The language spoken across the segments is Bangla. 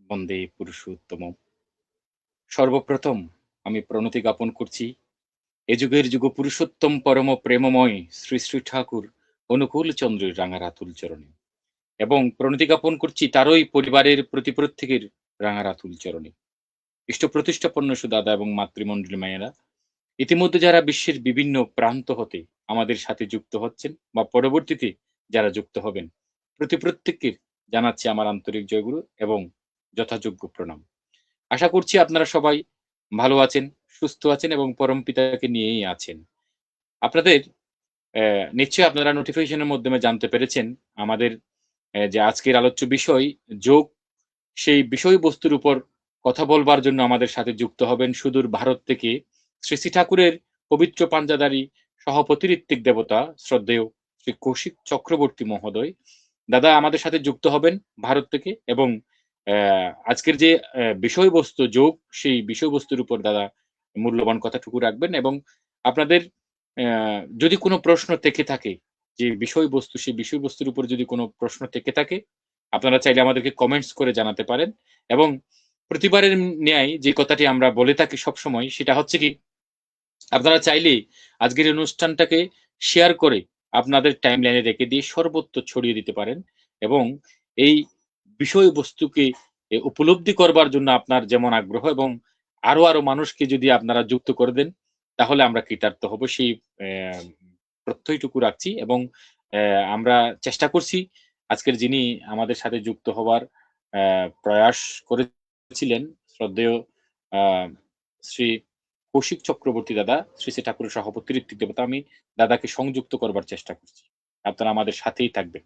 বন্দে পুরুষোত্তম। সর্বপ্রথম আমি প্রণতি জ্ঞাপন করছি এ যুগের যুগ পুরুষোত্তম পরম প্রেমময় শ্রী শ্রী ঠাকুর অনুকূল চন্দ্রের রাঙা রাতুল চরণে, এবং প্রণতি জ্ঞাপন করছি তারই পরিবারের প্রতি প্রত্যেকের রাঙা রাতুল চরণে। ইষ্ট প্রতিষ্ঠাপন্ন সুদাদা এবং মাতৃমণ্ডলী মায়েরা, ইতিমধ্যে যারা বিশ্বের বিভিন্ন প্রান্ত হতে আমাদের সাথে যুক্ত হচ্ছেন বা পরবর্তীতে যারা যুক্ত হবেন, প্রতি প্রত্যেককে জানাচ্ছি আমার আন্তরিক জয়গুরু এবং যথাযোগ্য প্রণাম। আশা করছি আপনারা সবাই ভালো আছেন, সুস্থ আছেন এবং পরম পিতাকে নিয়েই আছেন। আপনাদের নিশ্চয়ই আপনারা নোটিফিকেশনের মাধ্যমে জানতে পেরেছেন আমাদের যে আজকের আলোচ্য বিষয় যোগ, সেই বিষয়বস্তুর উপর কথা বলবার জন্য আমাদের সাথে যুক্ত হবেন সুদূর ভারত থেকে শ্রী শ্রী ঠাকুরের পবিত্র পাঞ্জাদারি সহপতিঋত্বিক দেবতা শ্রদ্ধেয় শ্রী কৌশিক চক্রবর্তী মহোদয়। দাদা আমাদের সাথে যুক্ত হবেন ভারত থেকে, এবং আজকের যে বিষয়বস্তু যোগ, সেই বিষয়বস্তুর উপর দাদা মূল্যবান কথাটুকু রাখবেন। এবং আপনাদের যদি কোনো প্রশ্ন থেকে থাকে, যে বিষয়বস্তু, সেই বিষয়বস্তুর উপর যদি কোনো প্রশ্ন থেকে থাকে, আপনারা চাইলে আমাদেরকে কমেন্টস করে জানাতে পারেন। এবং প্রতিবারের ন্যায় যে কথাটি আমরা বলে থাকি সবসময়, সেটা হচ্ছে কি, আপনারা চাইলে আজকের অনুষ্ঠানটাকে শেয়ার করে আপনাদের টাইমলাইনে রেখে দিয়ে সর্বত্র ছড়িয়ে দিতে পারেন। এবং এই বিষয়বস্তুকে উপলব্ধি করবার জন্য আপনার যেমন আগ্রহ, এবং আরো মানুষকে যদি আপনারা যুক্ত করে দেন, তাহলে আমরা কৃতার্থ হব, সেই প্রত্যয়টুকু রাখছি। এবং আমরা চেষ্টা করছি আজকের যিনি আমাদের সাথে যুক্ত হওয়ার প্রয়াস করেছিলেন শ্রদ্ধেয় শ্রী কৌশিক চক্রবর্তী দাদা, শ্রী শ্রী ঠাকুরের সহপতি ঋত্বিক দেবতা, আমি দাদাকে সংযুক্ত করবার চেষ্টা করছি। আপনারা আমাদের সাথেই থাকবেন।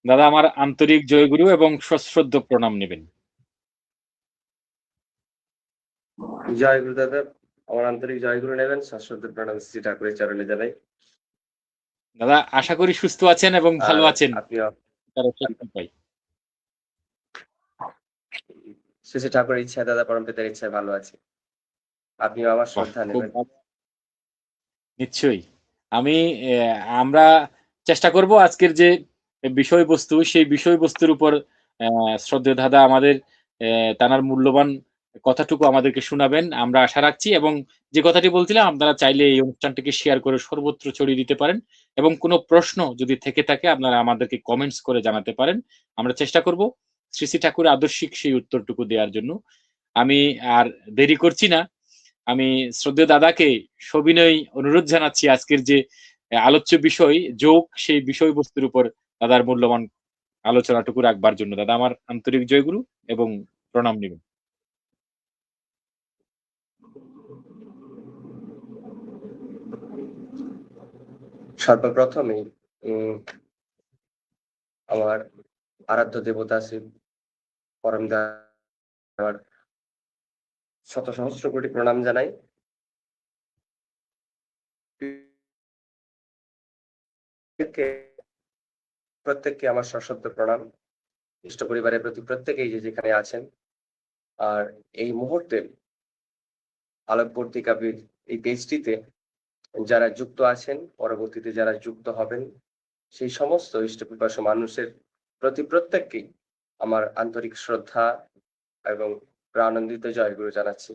দাদা আমার আন্তরিক জয়গুরু এবং সশ্রদ্ধ প্রণাম নেবেন। জয় গুরু দাদা, আমার আন্তরিক জয়গুরু নেবেন, সশ্রদ্ধ প্রণাম শ্রী ঠাকুরের চরণে জানাই। দাদা আশা করি সুস্থ আছেন এবং ভালো আছেন। শ্রী শ্রী ঠাকুরের ইচ্ছা, দাদা পরম পিতার ইচ্ছায় ভালো আছে। আপনিও আমার শ্রদ্ধা নেবেন। নিশ্চয়ই। আমরা চেষ্টা করব আজকের যে বিষয়বস্তু, সেই বিষয়বস্তুর উপর শ্রদ্ধেয় দাদা আমাদের তানার মূল্যবান কথাটুকু আমাদেরকে শোনাবেন, আমরা আশা রাখছি। এবং যে কথাটি বলছিলাম, আপনারা চাইলে এই অনুষ্ঠানটিকে শেয়ার করে সর্বত্র ছড়িয়ে দিতে পারেন, এবং কোনো প্রশ্ন যদি থেকে থাকে আপনারা আমাদেরকে কমেন্টস করে জানাতে পারেন। আমরা চেষ্টা করব শ্রী শ্রী ঠাকুরের আদর্শিক সেই উত্তরটুকু দেওয়ার জন্য। আমি আর দেরি করছি না, আমি শ্রদ্ধেয় দাদাকে সবিনয় অনুরোধ জানাচ্ছি আজকের যে আলোচ্য বিষয় যোগ, সেই বিষয়বস্তুর উপর দাদার মূল্যবান আলোচনাটুকু রাখবার জন্য। দাদা আমার আন্তরিক জয়গুরু এবং প্রণাম নেবেন। সর্বপ্রথমে আমার আরাধ্য দেবতা শ্রী পরম দয়ার শত সহস্র কোটি প্রণাম জানাই। প্রত্যেককে আমার সশ্রদ্ধ প্রণাম। ইষ্ট পরিবারের প্রতি প্রত্যেকেই যে যেখানে আছেন, আর এই মুহূর্তে আলোকবর্তিকা এই পেজটিতে যারা যুক্ত আছেন, পরবর্তীতে যারা যুক্ত হবেন, সেই সমস্ত ইষ্টপিপাসু মানুষের প্রতি প্রত্যেককেই আমার আন্তরিক শ্রদ্ধা এবং প্রাণান্বিত জয়গুরু জানাচ্ছি।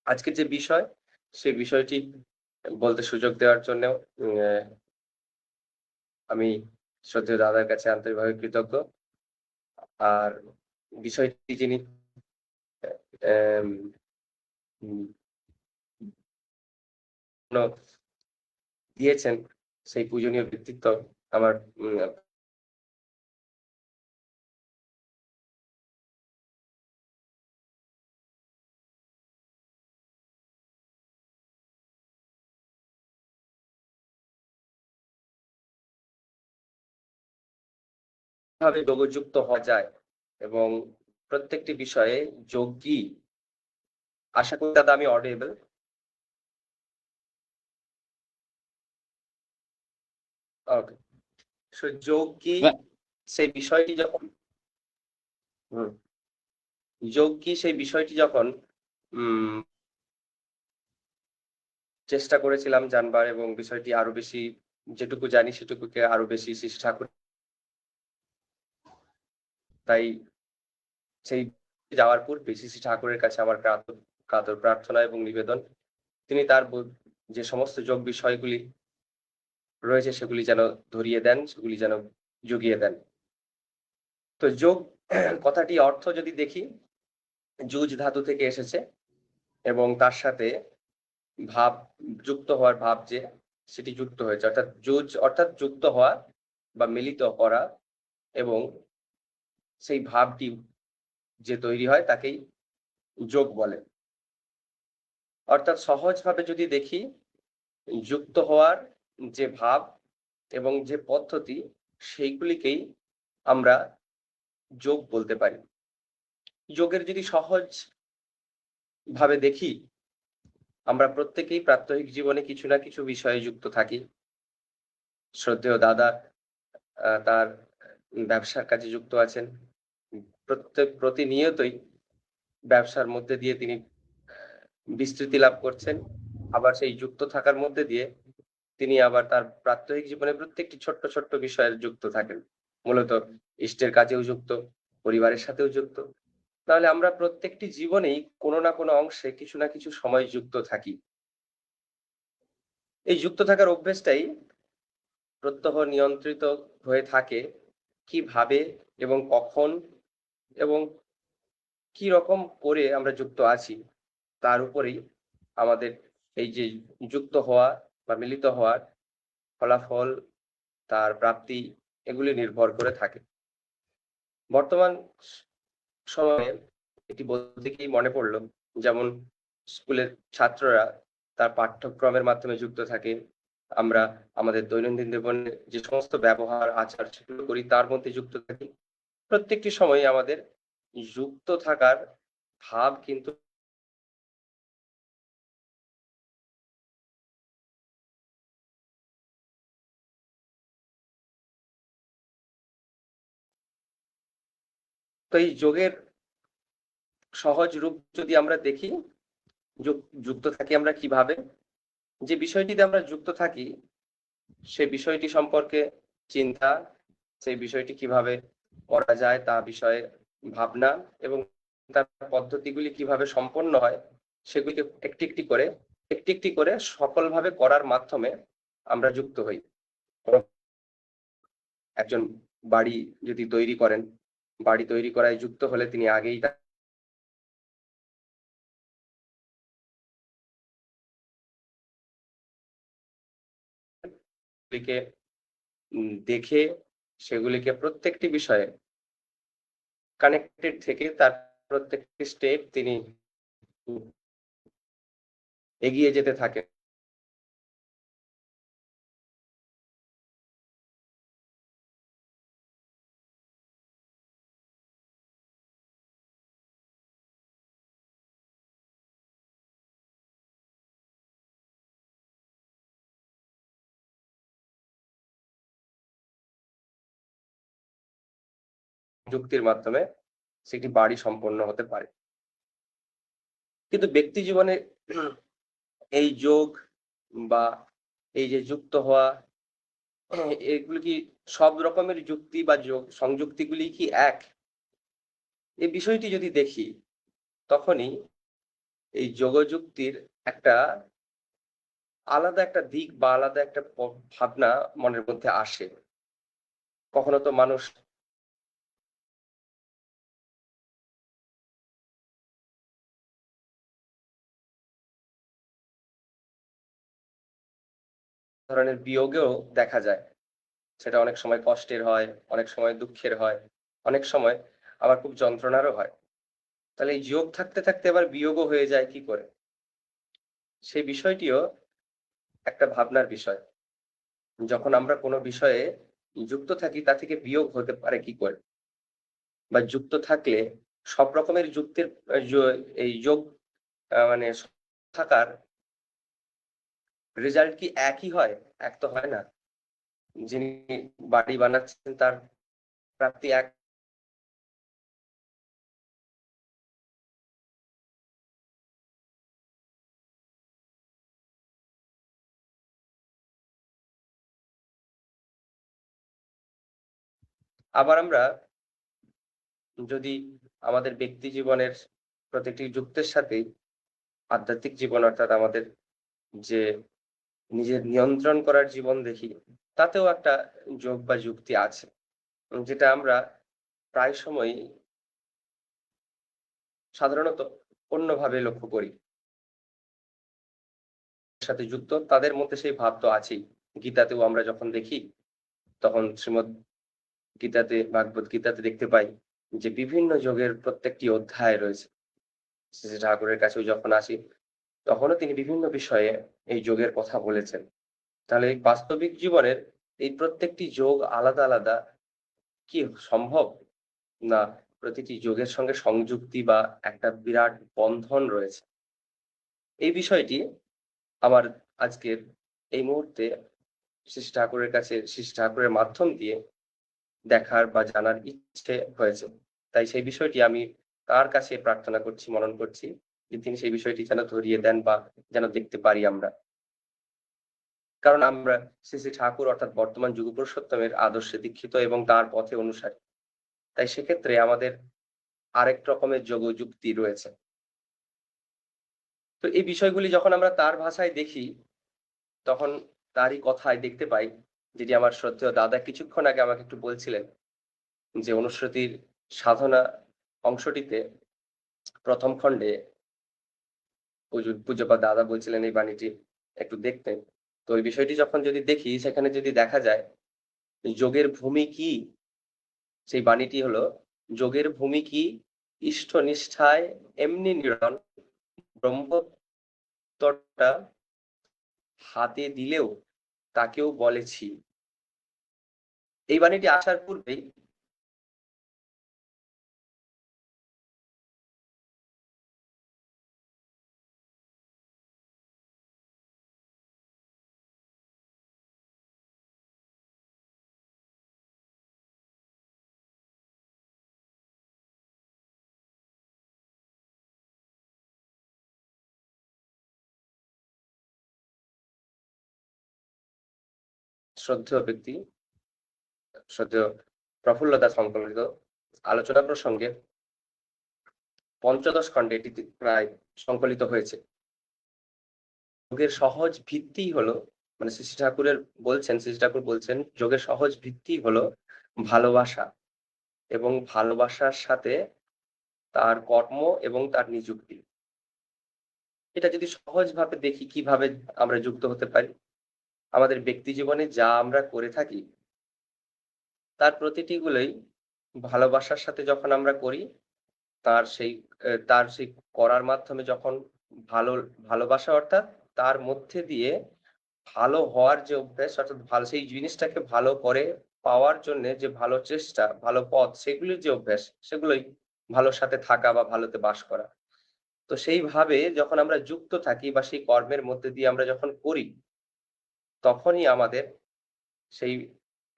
আজকের যে বিষয়, সেই বিষয়টি বলতে সুযোগ দেওয়ার জন্য আমি শ্রদ্ধেয় দাদার কাছে আন্তরিকভাবে কৃতজ্ঞ। আর বিষয়টি যিনি দিয়েছেন, সেই পূজনীয় ব্যক্তিত্ব আমার ভাবে যোগযুক্ত হওয়া যায় এবং প্রত্যেকটি বিষয়ে যোগ কি, আশা করি দাদা আমি অডিয়েবল। ওকে, সো যোগ কি সেই বিষয়টি যখন যোগ কি সেই বিষয়টি যখন চেষ্টা করেছিলাম জানবার এবং বিষয়টি আরো বেশি যেটুকু জানি সেটুকুকে আরো বেশি শ্রী ঠাকুর তাই সেই যাওয়ার পূর্বে শ্রী ঠাকুরের কাছে আমার কাতর প্রার্থনা এবং নিবেদন তিনি তার যে সমস্ত যোগ বিষয়গুলি রয়েছে সেগুলি যেন ধরিয়ে দেন, সেগুলি যেন জুগিয়ে দেন। তো যোগ কথাটি অর্থ যদি দেখি, যুজ ধাতু থেকে এসেছে এবং তার সাথে ভাব যুক্ত হওয়ার ভাব যে সেটি যুক্ত হয়েছে, অর্থাৎ যুজ অর্থাৎ যুক্ত হওয়া বা মিলিত করা এবং সেই ভাবটি যে তৈরি হয় তাকেই যোগ বলে। অর্থাৎ সহজভাবে যদি দেখি, যুক্ত হওয়ার যে ভাব এবং যে পদ্ধতি সেইগুলিকেই আমরা যোগ বলতে পারি। যোগের যদি সহজ ভাবে দেখি, আমরা প্রত্যেকেই প্রাত্যহিক জীবনে কিছু না কিছু বিষয়ে যুক্ত থাকি। শ্রদ্ধেয় দাদা তার ব্যবসার কাজে যুক্ত আছেন। প্রতিনিয়তই ব্যবসার মধ্যে দিয়ে তিনি বিস্তৃতি লাভ করছেন। আবার সেই যুক্ত থাকার মধ্যে দিয়ে তিনি আবার তার প্রাত্যহিক জীবনে প্রত্যেকটি ছোট্ট, ছোট্ট বিষয়ে যুক্ত থাকেন। মূলত ইষ্টের কাজেও যুক্ত, পরিবারের সাথেও যুক্ত। তাহলে আমরা প্রত্যেকটি জীবনেই কোনো না কোনো অংশে কিছু না কিছু সময় যুক্ত থাকি। এই যুক্ত থাকার অভ্যেসটাই প্রত্যহ নিয়ন্ত্রিত হয়ে থাকে কিভাবে এবং কখন এবং কি রকম করে আমরা যুক্ত আছি তার উপরেই আমাদের এই যে যুক্ত হওয়া বা মিলিত হওয়ার ফলাফল, তার প্রাপ্তি এগুলি নির্ভর করে থাকে। বর্তমান সময়ে এটি বলতে গিয়েই মনে পড়ল, যেমন স্কুলের ছাত্ররা তার পাঠ্যক্রমের মাধ্যমে যুক্ত থাকে। আমরা আমাদের দৈনন্দিন জীবনে যে সমস্ত ব্যবহার আচার সেগুলো করি তার মধ্যে যুক্ত থাকি। প্রত্যেকটি সময়ে আমাদের যুক্ত থাকার ভাব কিন্তু তো এই যোগের সহজ রূপ যদি আমরা দেখি, যুক্ত থাকি আমরা কিভাবে, যে বিষয়টিতে আমরা যুক্ত থাকি সে বিষয়টি সম্পর্কে চিন্তা, সেই বিষয়টি কিভাবে করা যায় তা বিষয়ে ভাবনা এবং তার পদ্ধতিগুলি কিভাবে সম্পন্ন হয় সেগুলিকে একটি একটি করে সফলভাবে করার মাধ্যমে আমরা যুক্ত হই। একজন বাড়ি যদি তৈরি করেন, বাড়ি তৈরি করায় যুক্ত হলে তিনি আগেই তাগুলিকে দেখে সেগুলিকে প্রত্যেকটি বিষয়ে কানেক্টেড থেকে তার প্রত্যেকটি স্টেপ তিনি এগিয়ে যেতে থাকেন। যুক্তির মাধ্যমে সেটি বাড়ি সম্পন্ন হতে পারে। কিন্তু ব্যক্তি জীবনে এই যোগ বা এই যে যুক্ত হওয়া, এগুলো কি সব রকমের যুক্তি বা সংযুক্তিগুলি কি এক? এই বিষয়টি যদি দেখি তখনই এই যোগযুক্তির একটা আলাদা একটা দিক বা আলাদা একটা ভাবনা মনের মধ্যে আসে। কখনো তো মানুষ ধরনের বিয়োগেও দেখা যায়। সেটা অনেক সময় কষ্টের হয়, অনেক সময় দুঃখের হয়, অনেক সময় আবার খুব যন্ত্রণারও হয়। তাহলে এই যোগ থাকতে থাকতে আবার বিয়োগও হয়ে যায় কি করে? সেই বিষয়টিও একটা ভাবনার বিষয়। যখন আমরা কোনো বিষয়ে যুক্ত থাকি তা থেকে বিয়োগ হতে পারে কি করে? বা যুক্ত থাকলে সব রকমের যুক্তির এই যোগ মানে থাকার রেজাল্ট কি একই হয়? এক তো হয় না। যিনি বাড়ি বানাচ্ছেন তার প্রাপ্তি এক আবার আমরা যদি আমাদের ব্যক্তি জীবনের প্রতিটি যুক্তের সাথেই আধ্যাত্মিক জীবন অর্থাৎ আমাদের যে নিজের নিয়ন্ত্রণ করার জীবন দেখি, তাতেও একটা যোগ বা যুক্তি আছে। যেটা আমরা প্রায় সময়ই সাধারণত অন্যভাবে লক্ষ্য করি। সাথে যুক্ত তাদের মধ্যে সেই ভাব তো আছেই। গীতাতেও আমরা যখন দেখি, তখন শ্রীমদ গীতাতে, ভাগবত গীতাতে দেখতে পাই যে বিভিন্ন যোগের প্রত্যেকটি অধ্যায় রয়েছে। শ্রী শ্রী ঠাকুরের কাছেও যখন আসি, তখনও তিনি বিভিন্ন বিষয়ে এই যোগের কথা বলেছেন। তাহলে এই বাস্তবিক জীবনের এই প্রত্যেকটি যোগ আলাদা, আলাদা কি সম্ভব? না, প্রতিটি যোগের সঙ্গে সংযুক্তি বা একটা বিরাট বন্ধন রয়েছে। এই বিষয়টি আমার আজকের এই মুহূর্তে শ্রী শ্রী ঠাকুরের কাছে শ্রী শ্রী ঠাকুরের মাধ্যম দিয়ে দেখার বা জানার ইচ্ছে হয়েছে। তাই সেই বিষয়টি আমি তার কাছে প্রার্থনা করছি, মনন করছি যে তিনি সেই বিষয়টি যেন ধরিয়ে দেন বা যেন দেখতে পারি আমরা। কারণ আমরা শ্রী শ্রী ঠাকুর অর্থাৎ বর্তমান যুগপুরুষোত্তমের আদর্শে দীক্ষিত এবং তার পথে অনুসারী। তাই সেক্ষেত্রে আমাদের আরেক রকমের যোগযুক্তি রয়েছে। তো এই বিষয়গুলি যখন আমরা তার ভাষায় দেখি, তখন তারই কথায় দেখতে পাই, যেটি আমার শ্রদ্ধেয় দাদা কিছুক্ষণ আগে আমাকে একটু বলছিলেন যে অনুশ্রুতির সাধনা অংশটিতে ১ম খণ্ডে পূজ্যপাদ দাদা বলছিলেন এই বাণীটি একটু দেখতে। তো ওই বিষয়টি যখন যদি দেখি, সেখানে যদি দেখা যায় যোগের ভূমি কি, সেই বাণীটি হলো, যোগের ভূমি কি ইষ্ট নিষ্ঠায় এমনি নিরন, ব্রহ্মতত্ত্বটা হাতে দিলেও তাকেও বলেছি। এই বাণীটি আসার পূর্বেই শ্রদ্ধেয় ব্যক্তি, শ্রদ্ধেয় প্রফুল্ল দাস সংকলিত আলোচনা প্রসঙ্গে ৫ম খণ্ডে এটি প্রায় সংকলিত হয়েছে। যোগের সহজ ভিত্তিই হলো, মানে শ্রী শ্রী ঠাকুরের বলছেন, শ্রী শ্রী ঠাকুর বলছেন যোগের সহজ ভিত্তিই হলো ভালোবাসা, এবং ভালোবাসার সাথে তার কর্ম এবং তার নিযুক্তি। এটা যদি সহজভাবে দেখি কিভাবে আমরা যুক্ত হতে পারি, আমাদের ব্যক্তি জীবনে যা আমরা করে থাকি তার প্রতিটি গুলোই ভালোবাসার সাথে যখন আমরা করি, তার সেই করার মাধ্যমে যখন ভালো ভালোবাসা অর্থাৎ তার মধ্যে দিয়ে ভালো হওয়ার যে অভ্যাস, অর্থাৎ ভালো সেই জিনিসটাকে ভালো করে পাওয়ার জন্যে যে ভালো চেষ্টা, ভালো পথ, সেগুলির যে অভ্যাস, সেগুলোই ভালোর সাথে থাকা বা ভালোতে বাস করা। তো সেইভাবে যখন আমরা যুক্ত থাকি বা সেই কর্মের মধ্যে দিয়ে আমরা যখন করি, তখনই আমাদের সেই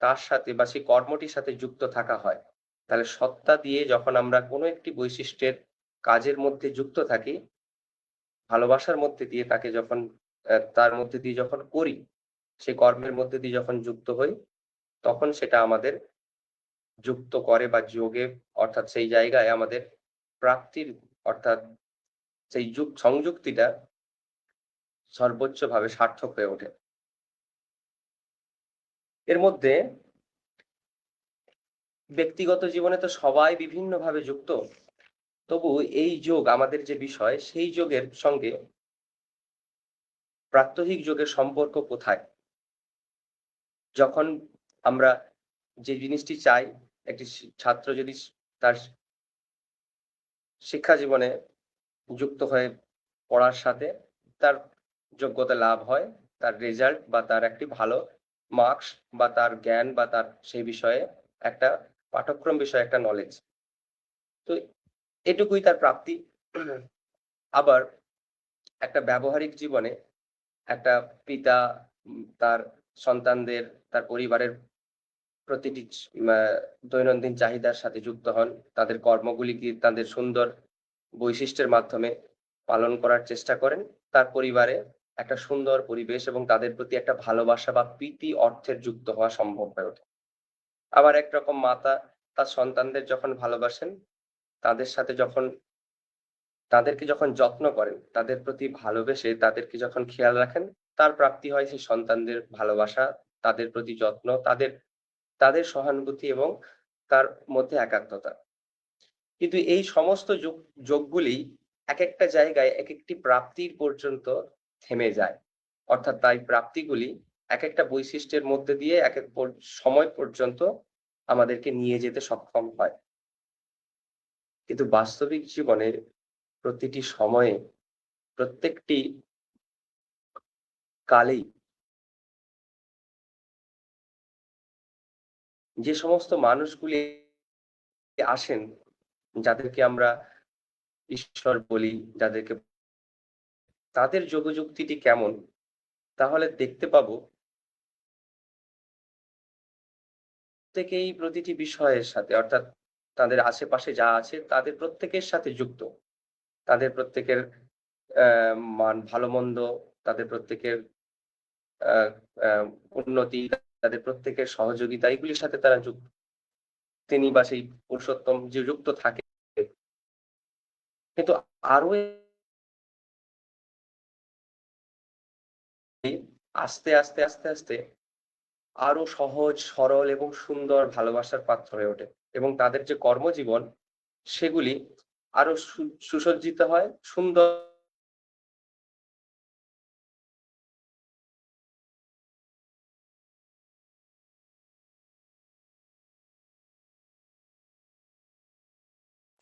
তার সাথে বা সেই কর্মটির সাথে যুক্ত থাকা হয়। তাহলে সত্তা দিয়ে যখন আমরা কোনো একটি বৈশিষ্ট্যের কাজের মধ্যে যুক্ত থাকি, ভালোবাসার মধ্যে দিয়ে তাকে যখন তার মধ্যে দিয়ে যখন করি, সেই কর্মের মধ্যে দিয়ে যখন যুক্ত হই, তখন সেটা আমাদের যুক্ত করে বা যোগে, অর্থাৎ সেই জায়গায় আমাদের প্রাপ্তির, অর্থাৎ সেই সংযুক্তিটা সর্বোচ্চভাবে সার্থক হয়ে ওঠে। এর মধ্যে ব্যক্তিগত জীবনে তো সবাই বিভিন্নভাবে যুক্ত। তবু এই যোগ আমাদের যে বিষয়, সেই যোগের সঙ্গে প্রাত্যহিক যোগের সম্পর্ক কোথায়? যখন আমরা যে জিনিসটি চাই, একটি ছাত্র যদি তার শিক্ষা জীবনে যুক্ত হয়ে পড়ার সাথে তার যোগ্যতা লাভ হয়, তার রেজাল্ট বা তার একটি ভালো মার্কস বা তার জ্ঞান বা তার সেই বিষয়ে একটা পাঠ্যক্রম বিষয়ে একটা নলেজ। তো এটুকুই তার প্রাপ্তি। আবার একটা ব্যবহারিক জীবনে একটা পিতা তার সন্তানদের, তার পরিবারের প্রতিটি দৈনন্দিন চাহিদার সাথে যুক্ত হন। তাদের কর্মগুলিকে তাদের সুন্দর বৈশিষ্ট্যের মাধ্যমে পালন করার চেষ্টা করেন। তার পরিবারে একটা সুন্দর পরিবেশ এবং তাদের প্রতি একটা ভালোবাসা বা প্রীতি অর্থের যুক্ত হওয়া সম্ভব হয়ে ওঠে। আবার একরকম মাতা তার সন্তানদের যখন ভালোবাসেন, তাদের সাথে যখন তাদেরকে যখন যত্ন করেন, তাদের প্রতি ভালোবেসে তাদেরকে যখন খেয়াল রাখেন, তার প্রাপ্তি হয় সেই সন্তানদের ভালোবাসা, তাদের প্রতি যত্ন, তাদের সহানুভূতি এবং তার মধ্যে একাত্মতা। কিন্তু এই সমস্ত যোগগুলি একেকটা জায়গায় একেকটি প্রাপ্তির পর্যন্ত থেমে যায়। অর্থাৎ তাই প্রাপ্তিগুলি একেকটা বৈশিষ্ট্যের মধ্যে দিয়ে একেক সময় পর্যন্ত আমাদেরকে নিয়ে যেতে সক্ষম হয়। কিন্তু বাস্তবিক জীবনের প্রতিটি সময়ে, প্রত্যেকটি কালেই যে সমস্ত মানুষগুলি আসেন, যাদেরকে আমরা ঈশ্বর বলি, যাদেরকে তাদের যোগযুক্তিটি কেমন? তাহলে দেখতে পাবো প্রত্যেকেই প্রতিটি বিষয়ের সাথে অর্থাৎ তাদের আশেপাশে যা আছে তাদের প্রত্যেকের সাথে যুক্ত। তাদের প্রত্যেকের ভালো-মন্দ, তাদের প্রত্যেকের আ আ উন্নতি, তাদের প্রত্যেকের সহযোগিতা এগুলির সাথে তারা যুক্ত। তিনি বা সেই পুরুষোত্তম যে যুক্ত থাকে। কিন্তু আরো আস্তে আস্তে আরো সহজ, সরল এবং সুন্দর ভালোবাসার পাত্র হয়ে ওঠে এবং তাদের যে কর্মজীবন সেগুলি আরো সুসজ্জিত হয়, সুন্দর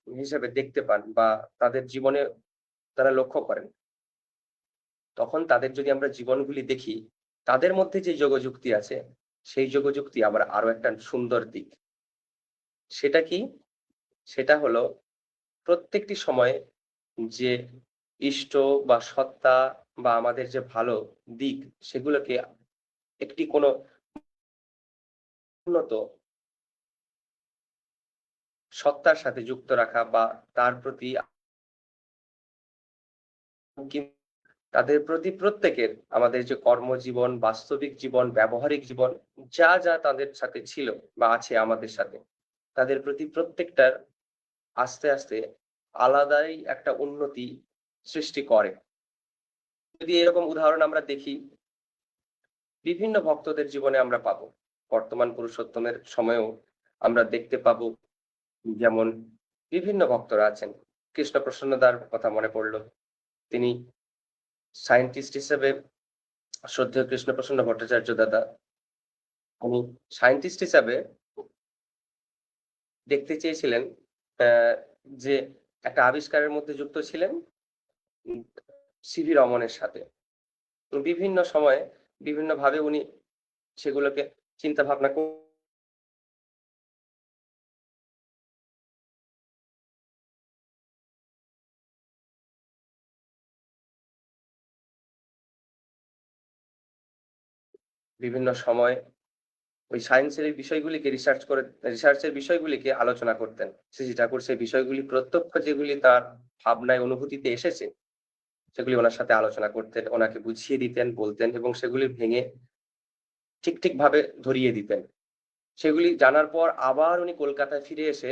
হিসেবে দেখতে পান বা তাদের জীবনে তারা লক্ষ্য করেন। তখন তাদের যদি আমরা জীবনগুলি দেখি, তাদের মধ্যে যে যোগযুক্তি আছে, সেই যোগযুক্তি আবার আরো একটা সুন্দর দিক। সেটা কি? সেটা হলো প্রত্যেকটি সময়ে যে ইষ্ট বা সত্তা বা আমাদের যে ভালো দিক সেগুলোকে একটি কোনো উন্নত সত্তার সাথে যুক্ত রাখা বা তার প্রতি তাদের প্রতি প্রত্যেকের আমাদের যে কর্মজীবন, বাস্তবিক জীবন, ব্যবহারিক জীবন যা তাদের সাথে ছিল বা আছে আমাদের সাথে, তাদের প্রতি প্রত্যেকটার আস্তে আলাদাই একটা উন্নতি সৃষ্টি করে। যদি এরকম উদাহরণ আমরা দেখি, বিভিন্ন ভক্তদের জীবনে আমরা পাবো। বর্তমান পুরুষোত্তমের সময়েও আমরা দেখতে পাবো যেমন বিভিন্ন ভক্তরা আছেন। কৃষ্ণপ্রসন্ন দার কথা মনে পড়ল। তিনি সায়েন্টিস্ট হিসেবে শ্রদ্ধেয় কৃষ্ণপ্রসন্ন ভট্টাচার্য দাদা, উনি সায়েন্টিস্ট হিসাবে দেখতে চেয়েছিলেন যে একটা আবিষ্কারের মধ্যে যুক্ত ছিলেন উম সিভি রমনের সাথে। বিভিন্ন সময়ে বিভিন্নভাবে উনি সেগুলোকে চিন্তা ভাবনা বিভিন্ন সময় ওই সায়েন্সের এই বিষয়গুলিকে রিসার্চের বিষয়গুলিকে আলোচনা করতেন। শ্রী ঠাকুর সেই বিষয়গুলি প্রত্যক্ষ যেগুলি তার ভাবনায় অনুভূতিতে এসেছে, সেগুলি ওনার সাথে আলোচনা করতেন, ওনাকে বুঝিয়ে দিতেন, বলতেন এবং সেগুলি ভেঙে ঠিকভাবে ধরিয়ে দিতেন। সেগুলি জানার পর আবার উনি কলকাতায় ফিরে এসে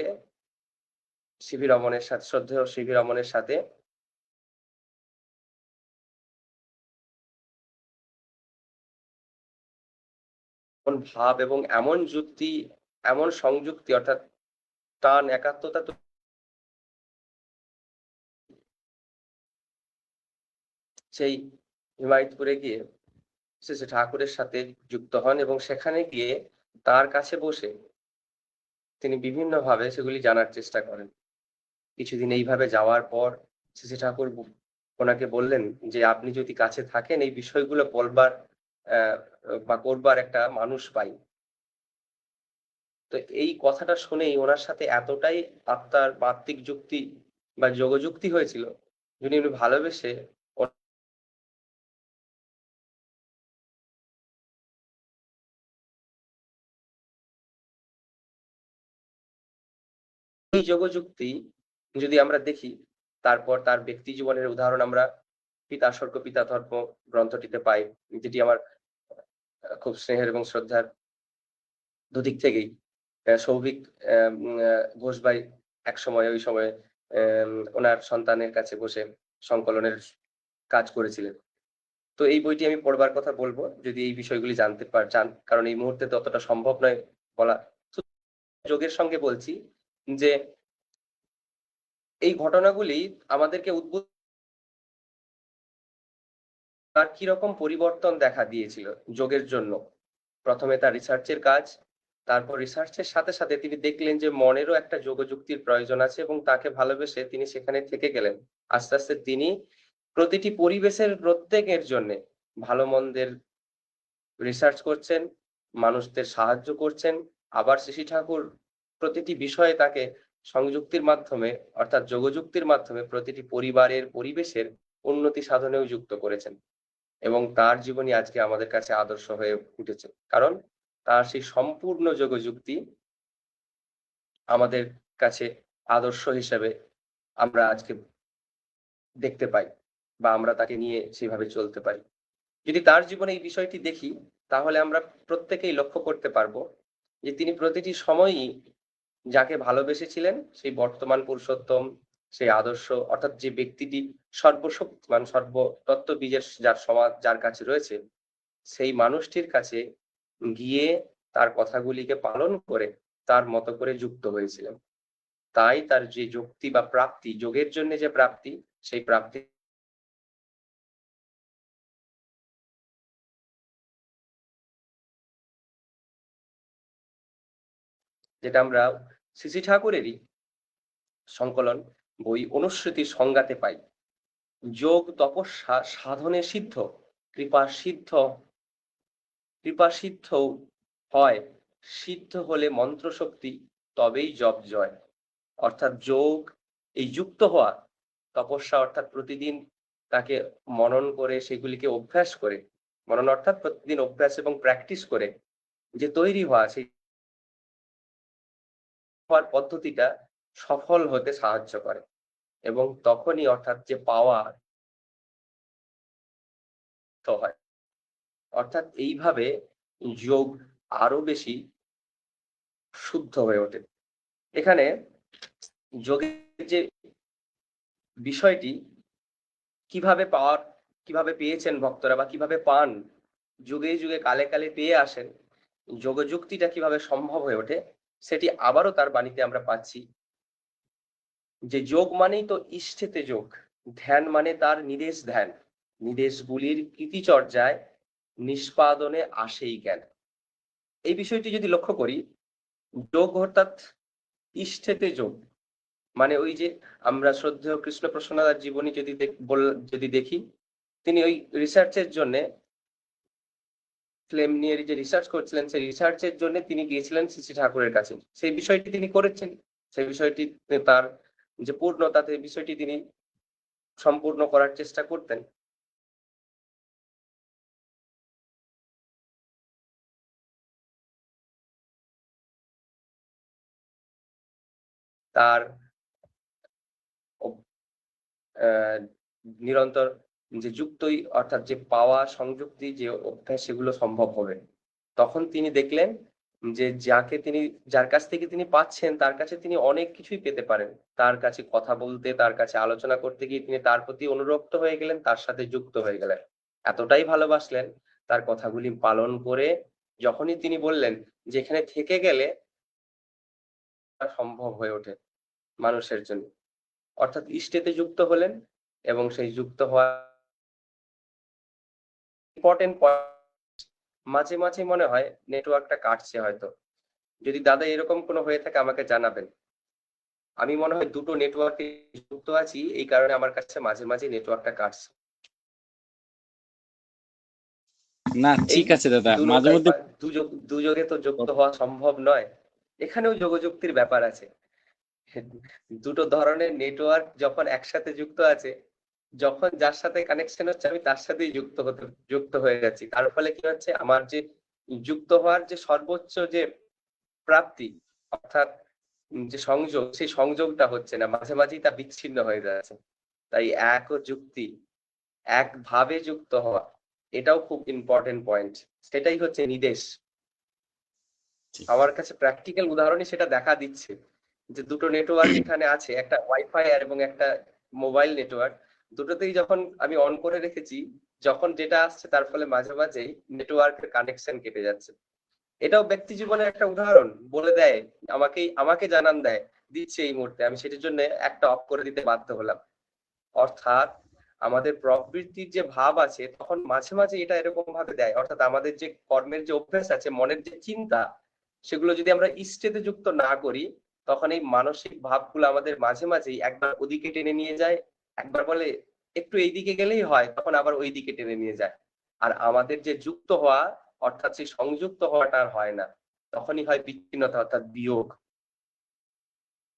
শ্রদ্ধেয় সিভি রমনের সাথে এমন ভাব এবং এমন যুক্তি, এমন সংযুক্তি অর্থাৎ টান একাত্মতা সেই হিমায়তপুরে গিয়ে শ্রী ঠাকুরের সাথে যুক্ত হন এবং সেখানে গিয়ে তার কাছে বসে তিনি বিভিন্নভাবে সেগুলি জানার চেষ্টা করেন। কিছুদিন এইভাবে যাওয়ার পর শ্রী ঠাকুর ওনাকে বললেন যে, "আপনি যদি কাছে থাকেন এই বিষয়গুলো বলবার অ্যা বা করবার একটা মানুষ পাই।" তো এই কথাটা শুনেই ওনার সাথে এতটাই আত্মার আত্মিক যুক্তি বা যোগযুক্তি হয়েছিল, যিনি উনি ভালোবেসে এই যোগযুক্তি যদি আমরা দেখি, তারপর তার ব্যক্তি জীবনের উদাহরণ আমরা পিতাস্বর্গ পিতাধর্ম গ্রন্থটিতে পাই, যেটি আমার খুব স্নেহের এবং শ্রদ্ধার দুদিক থেকেই। সৌভিক ঘোষ ভাই এক সময় ওই সময় ওনার সন্তানের কাছে বসে সংকলনের কাজ করেছিলেন। তো এই বইটি আমি পড়বার কথা বলবো যদি এই বিষয়গুলি জানতে চান, কারণ এই মুহূর্তে ততটা সম্ভব নয় বলা। যোগের সঙ্গে বলছি যে এই ঘটনাগুলি আমাদেরকে উদ্বুদ্ধ তার কিরকম পরিবর্তন দেখা দিয়েছিল যোগের জন্য। প্রথমে তার রিসার্চের কাজ, তারপর রিসার্চের সাথে সাথে তিনি দেখলেন যে মনেরও একটা যোগযুক্তির প্রয়োজন আছে এবং তাকে ভালোবেসে তিনি সেখানে থেকে গেলেন। আস্তে আস্তে তিনি প্রতিটি পরিবেশের প্রত্যেকের জন্য ভালো মন্দের রিসার্চ করছেন, মানুষদের সাহায্য করছেন। আবার শ্রী ঠাকুর প্রতিটি বিষয়ে তাকে সংযুক্তির মাধ্যমে অর্থাৎ যোগযুক্তির মাধ্যমে প্রতিটি পরিবারের পরিবেশের উন্নতি সাধনেও যুক্ত করেছেন এবং তার জীবনী আজকে আমাদের কাছে আদর্শ হয়ে উঠেছে, কারণ তার সেই সম্পূর্ণ যোগযুক্তি আমাদের কাছে আদর্শ হিসেবে আমরা আজকে দেখতে পাই বা আমরা তাকে নিয়ে সেভাবে চলতে পারি। যদি তার জীবনে এই বিষয়টি দেখি তাহলে আমরা প্রত্যেকেই লক্ষ্য করতে পারবো যে তিনি প্রতিটি সময়ই যাকে ভালোবেসেছিলেন সেই বর্তমান পুরুষোত্তম, সেই আদর্শ অর্থাৎ যে ব্যক্তিটি সর্বশক্তিমান সর্বতত্ত্ববীজের যার সমাজ যার কাছে রয়েছে সেই মানুষটির কাছে গিয়ে তার কথাগুলিকে পালন করে তার মতো করে যুক্ত হয়েছিলেন। তাই তার যে যুক্তি বা প্রাপ্তি, যোগের জন্য যে প্রাপ্তি, সেই প্রাপ্তি যেটা আমরা শ্রী ঠাকুরেরই সংকলন বই অনুশ্রুতির সংজ্ঞাতে পাই। যোগ তপস্যা সাধনে সিদ্ধ, কৃপা সিদ্ধ হয়, সিদ্ধ হলে মন্ত্র শক্তি তবেই জপ জয়। অর্থাৎ যোগ এই যুক্ত হওয়া, তপস্যা অর্থাৎ প্রতিদিন তাকে মনন করে সেগুলিকে অভ্যাস করে, মনন অর্থাৎ প্রতিদিন অভ্যাস এবং প্র্যাকটিস করে যে তৈরি হওয়া সেই হওয়ার পদ্ধতিটা সফল হতে সাহায্য করে এবং তখনই অর্থাৎ যে পাওয়া হয়। অর্থাৎ এইভাবে যোগ আরো বেশি শুদ্ধ হয়ে ওঠে। এখানে যোগের যে বিষয়টি কিভাবে পেয়েছেন ভক্তরা বা কিভাবে পান, যুগে যুগে কালে কালে পেয়ে আসেন, যোগযুক্তিটা কিভাবে সম্ভব হয়ে ওঠে সেটি আবারও তার বাণীতে আমরা পাচ্ছি যে যোগ মানেই তো ইষ্টেতে যোগ, ধ্যান মানে তার নিদেশ ধ্যান, নিদেশগুলির কৃতিচর্যায় নিষ্পাদনে আসেই জ্ঞান। এই বিষয়টি যদি লক্ষ্য করি, যোগ অর্থাৎ ইষ্টেতে যোগ মানে ওই যে আমরা শ্রদ্ধেয় কৃষ্ণ প্রসন্নদার জীবনী যদি দেখি, তিনি ওই রিসার্চের জন্য ফ্লেম নিয়ে যে রিসার্চ করছিলেন সেই রিসার্চের জন্য তিনি গিয়েছিলেন শ্রী ঠাকুরের কাছে, সেই বিষয়টি তিনি করেছেন, সেই বিষয়টি তার যে পূর্ণতাতে বিষয়টি তিনি সম্পূর্ণ করার চেষ্টা করতেন। তার নিরন্তর যে যুক্তই অর্থাৎ যে পাওয়া সংযুক্তি যে অভ্যাস সেগুলো সম্ভব হবে, তখন তিনি দেখলেন যে যার কাছ থেকে তিনি পাচ্ছেন তার কাছে তিনি অনেক কিছুই পেতে পারেন। তার কাছে কথা বলতে, তার কাছে আলোচনা করতে গিয়ে তিনি তার প্রতি অনুরক্ত হয়ে গেলেন, তার সাথে যুক্ত হয়ে গেলেন, এতটাই ভালোবাসলেন তার কথাগুলি পালন করে যখনই তিনি বললেন যে এখানে থেকে গেলে সম্ভব হয়ে ওঠে মানুষের জন্য, অর্থাৎ ইষ্টেতে যুক্ত হলেন এবং সেই যুক্ত হওয়া ইম্পর্টেন্ট মাঝে মাঝে মনে হয় নেটওয়ার্কটা কাটছে হয়তো, যদি দাদা এরকম কোনো হয়ে থাকে আমাকে জানাবেন। আমি মনে হয় দুটো নেটওয়ার্কে যুক্ত আছি, এই কারণে আমার কাছে মাঝে মাঝে নেটওয়ার্কটা কাটছে। না, এই ঠিক আছে দাদা, মাঝে মধ্যে দুযোগে তো যুক্ত হওয়া সম্ভব নয়, এখানেও যোগযুক্তির ব্যাপার আছে। দুটো ধরনের নেটওয়ার্ক যখন একসাথে যুক্ত আছে, যখন যার সাথে কানেকশন হচ্ছে আমি তার সাথেই যুক্ত হয়ে যাচ্ছি, তার ফলে কি হচ্ছে আমার যে যুক্ত হওয়ার যে সর্বোচ্চ যে প্রাপ্তি অর্থাৎ যে সংযোগ, সেই সংযোগটা হচ্ছে না, মাঝে মাঝেই তা বিচ্ছিন্ন হয়ে যাচ্ছে। তাই একভাবে যুক্ত হওয়া এটাও খুব ইম্পর্টেন্ট পয়েন্ট, সেটাই হচ্ছে নিদেশ। জি। আমার কাছে প্র্যাকটিক্যাল উদাহরণই সেটা দেখা দিচ্ছে যে দুটো নেটওয়ার্ক এখানে আছে, একটা ওয়াইফাই আর এবং একটা মোবাইল নেটওয়ার্ক। দুটোতেই যখন আমি অন করে রেখেছি, যখন যেটা আসছে তার ফলে মাঝে মাঝেই নেটওয়ার্কের কানেকশন কেটে যাচ্ছে। এটাও ব্যক্তি জীবনের একটা উদাহরণ বলে দেয়, আমাকে জানান দিচ্ছে এই মুহূর্তে, আমি সেটার জন্য একটা অফ করে দিতে বাধ্য হলাম। অর্থাৎ আমাদের প্রবৃত্তির যে ভাব আছে তখন মাঝে মাঝে এটা এরকম ভাবে দেয়, অর্থাৎ আমাদের যে কর্মের যে অভ্যাস আছে, মনের যে চিন্তা, সেগুলো যদি আমরা ইষ্টেতে যুক্ত না করি, তখন এই মানসিক ভাবগুলো আমাদের মাঝে মাঝেই একবার ওদিকে টেনে নিয়ে যায়, একবার বলে একটু এইদিকে গেলেই হয়, তখন আবার ওই দিকে টেনে নিয়ে যায়। আর আমাদের যে যুক্ত হওয়া, অর্থাৎ সেই সংযুক্ত হওয়াটা আর হয় না, তখনই হয় বিচ্ছিন্নতা, অর্থাৎ বিয়োগ।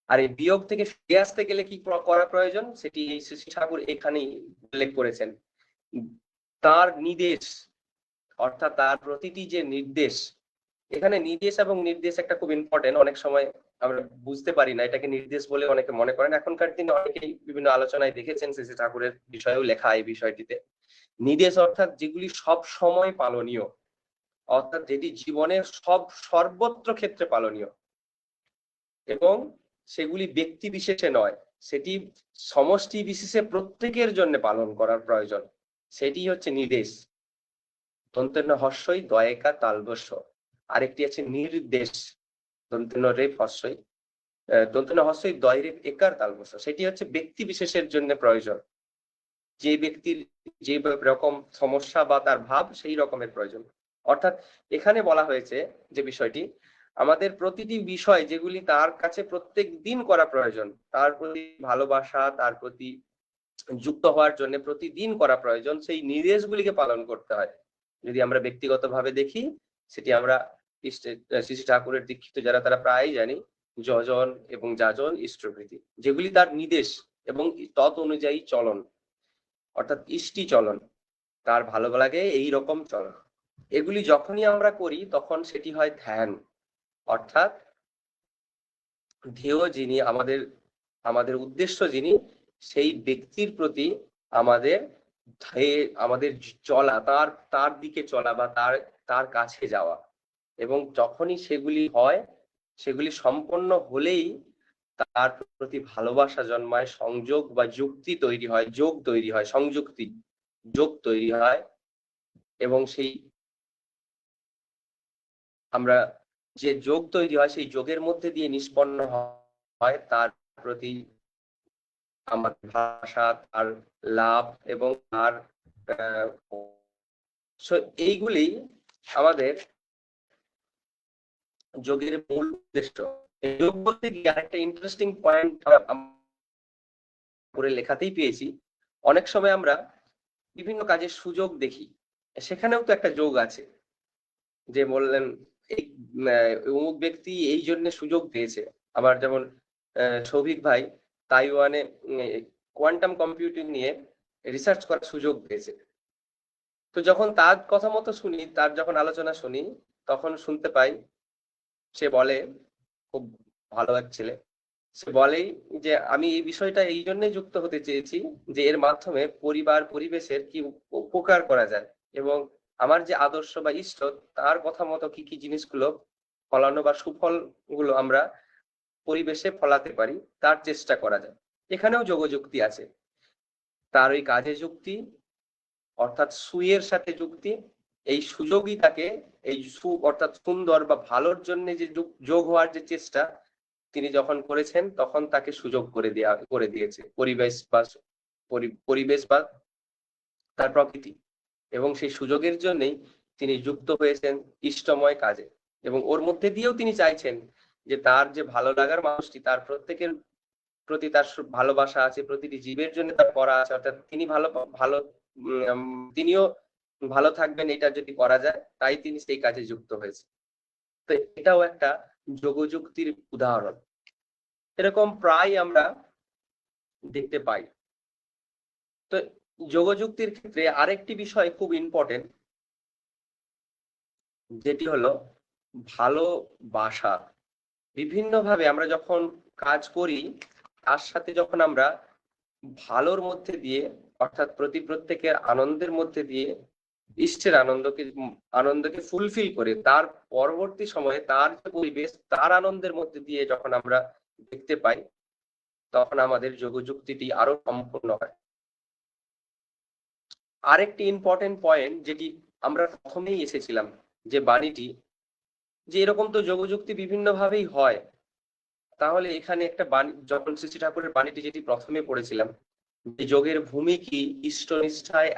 আর এই বিয়োগ থেকে ফিরে আসতে গেলে কি করা প্রয়োজন, সেটি এই শ্রী শ্রী ঠাকুর এখানেই উল্লেখ করেছেন। তার নির্দেশ, অর্থাৎ তার প্রতিটি যে নির্দেশ, এখানে নির্দেশ এবং নির্দেশ একটা খুব ইম্পর্টেন্ট। অনেক সময় আমরা বুঝতে পারি না এটাকে নির্দেশ বলে অনেকে মনে করেন। এখনকার দিনে অনেকেই বিভিন্ন আলোচনায় দেখেছেন শ্রী শ্রী ঠাকুরের বিষয়েও লেখা এই বিষয়টিতে। নির্দেশ অর্থাৎ যেগুলি সব সময় পালনীয়, অর্থাৎ যেটি জীবনের সর্বত্র ক্ষেত্রে পালনীয়, এবং সেগুলি ব্যক্তি বিশেষে নয়, সেটি সমষ্টি বিশেষে প্রত্যেকের জন্য পালন করার প্রয়োজন, সেটি হচ্ছে নির্দেশ। দন্তেন্য হর্ষই দয়েকা তালবস্য। আরেকটি আছে নির্দেশ, দন্তেন্য রেফ হর্ষই, দন্তেন্য হর্ষই দয় রেফ একার তালবস্য, সেটি হচ্ছে ব্যক্তি বিশেষের জন্য প্রয়োজন। যে ব্যক্তির যে রকম সমস্যা বা তার ভাব, সেই রকমের প্রয়োজন। অর্থাৎ এখানে বলা হয়েছে যে বিষয়টি, আমাদের প্রতিটি বিষয় যেগুলি তার কাছে প্রত্যেক দিন করা প্রয়োজন, তার প্রতি ভালোবাসা, তার প্রতি যুক্ত হওয়ার জন্য প্রতিদিন করা প্রয়োজন, সেই নির্দেশগুলিকে পালন করতে হয়। যদি আমরা ব্যক্তিগতভাবে দেখি, সেটি আমরা শ্রী শ্রী ঠাকুরের দীক্ষিত যারা, তারা প্রায়ই জানি, যজন এবং যাজন ইষ্টভৃতি, যেগুলি তার নির্দেশ এবং তৎ অনুযায়ী চলন, অর্থাৎ ইষ্টি চলন, তার ভালো লাগে এই রকম চলন। এগুলি যখনই আমরা করি তখন সেটি হয় ধ্যান, অর্থাৎ ধ্যেয় যিনি, আমাদের উদ্দেশ্য যিনি, সেই ব্যক্তির প্রতি আমাদের আমাদের চলা, তার দিকে চলা বা তার কাছে যাওয়া। এবং যখনই সেগুলি হয়, সেগুলি সম্পন্ন হলেই তার প্রতি ভালোবাসা জন্মায়, সংযোগ বা যুক্তি তৈরি হয়, যোগ তৈরি হয়, সংযুক্তি, যোগ তৈরি হয়, এবং সেই আমরা যে যোগ তৈরি হয়, সেই যোগের মধ্যে দিয়ে নিষ্পন্ন হয় তার প্রতি আমাদের ভাষা, তার লাভ এবং তার এইগুলি আমাদের যোগের মূল উদ্দেশ্য। যোগ বলতে গিয়ে আরেকটা ইন্টারেস্টিং পয়েন্ট করে লেখাতেই পেয়েছি, অনেক সময় আমরা বিভিন্ন কাজের সুযোগ দেখি, সেখানেও তো একটা যোগ আছে। যে বললেন এই অমুক ব্যক্তি এই জন্য সুযোগ পেয়েছে। আবার যেমন সৌভিক ভাই তাইওয়ানে কোয়ান্টাম কম্পিউটিং নিয়ে রিসার্চ করার সুযোগ পেয়েছে। তো যখন তার কথা মতো শুনি, তার যখন আলোচনা শুনি, তখন শুনতে পাই সে বলে, খুব ভালো এক ছেলে, সে বলেই যে আমি এই বিষয়টা এই জন্যই যুক্ত হতে চেয়েছি যে এর মাধ্যমে পরিবার পরিবেশের কি উপকার করা যায়, এবং আমার যে আদর্শ বা ইষ্ট, তার কথা মতো কি কি জিনিসগুলো ফলানো বা সুফল গুলো আমরা পরিবেশে ফলাতে পারি, তার চেষ্টা করা যায়। এখানেও যোগযুক্তি আছে, তার ওই কাজে যুক্তি, অর্থাৎ সুয়ের সাথে যুক্তি, এই সুযোগই তাকে এই অর্থাৎ সুন্দর বা ভালোর জন্য যে যোগ হওয়ার যে চেষ্টা তিনি যখন করেছেন, তখন তাকে সুযোগ করে দিয়েছে পরিবেশ বা তার প্রকৃতি, এবং সেই সুযোগের জন্যই তিনি যুক্ত হয়েছেন ইষ্টময় কাজে। এবং ওর মধ্যে দিয়েও তিনি চাইছেন যে তার যে ভালো লাগার মানুষটি, তার প্রত্যেকের প্রতি তার ভালোবাসা আছে, প্রতিটি জীবের জন্য তার করা আছে, অর্থাৎ তিনি ভালো তিনিও ভালো থাকবেন, এটা যদি করা যায়, তাই তিনি সেই কাজে যুক্ত হয়েছে। তো এটাও একটা যোগযুক্তির উদাহরণ। এরকম প্রায় আমরা দেখতে পাই। তো যোগযুক্তির ক্ষেত্রে আরেকটি বিষয় খুব ইম্পর্টেন্ট, যেটি হলো ভালোবাসা। বিভিন্নভাবে আমরা যখন কাজ করি, তার সাথে যখন আমরা ভালোর মধ্যে দিয়ে, অর্থাৎ প্রত্যেকের আনন্দের মধ্যে দিয়ে ইষ্টের আনন্দকে ফুলফিল করে তার পরবর্তী সময়ে তার যে পরিবেশ, তার আনন্দের মধ্যে দিয়ে যখন আমরা দেখতে পাই, তখন আমাদের যোগযুক্তিটি আরো সম্পূর্ণ হয়। আরেকটি ইম্পর্টেন্ট পয়েন্ট যেটি আমরা প্রথমেই এসেছিলাম, যে বাণীটি, যে এরকম তো যোগযুক্তি বিভিন্ন ভাবেই হয়, তাহলে এখানে একটা বাণী, যখন শ্রী শ্রী ঠাকুরের বাণীটি যেটি প্রথমে পড়েছিলাম, যে যোগের ভূমি কি ইষ্টনিষ্ঠায়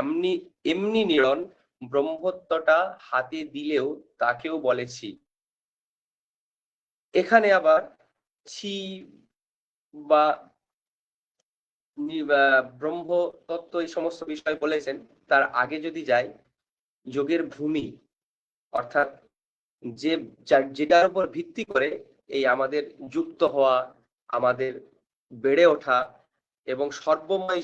এমনি এমনি নিরণ, ব্রহ্মত্বটা হাতে দিলেও তাকেও বলেছি। এখানে আবার ছি বা ব্রহ্ম তত্ত্ব এই সমস্ত বিষয় বলেছেন। তার আগে যদি যাই, যোগের ভূমি অর্থাৎ যে যেটার উপর ভিত্তি করে এই আমাদের যুক্ত হওয়া, আমাদের বেড়ে ওঠা এবং সর্বময়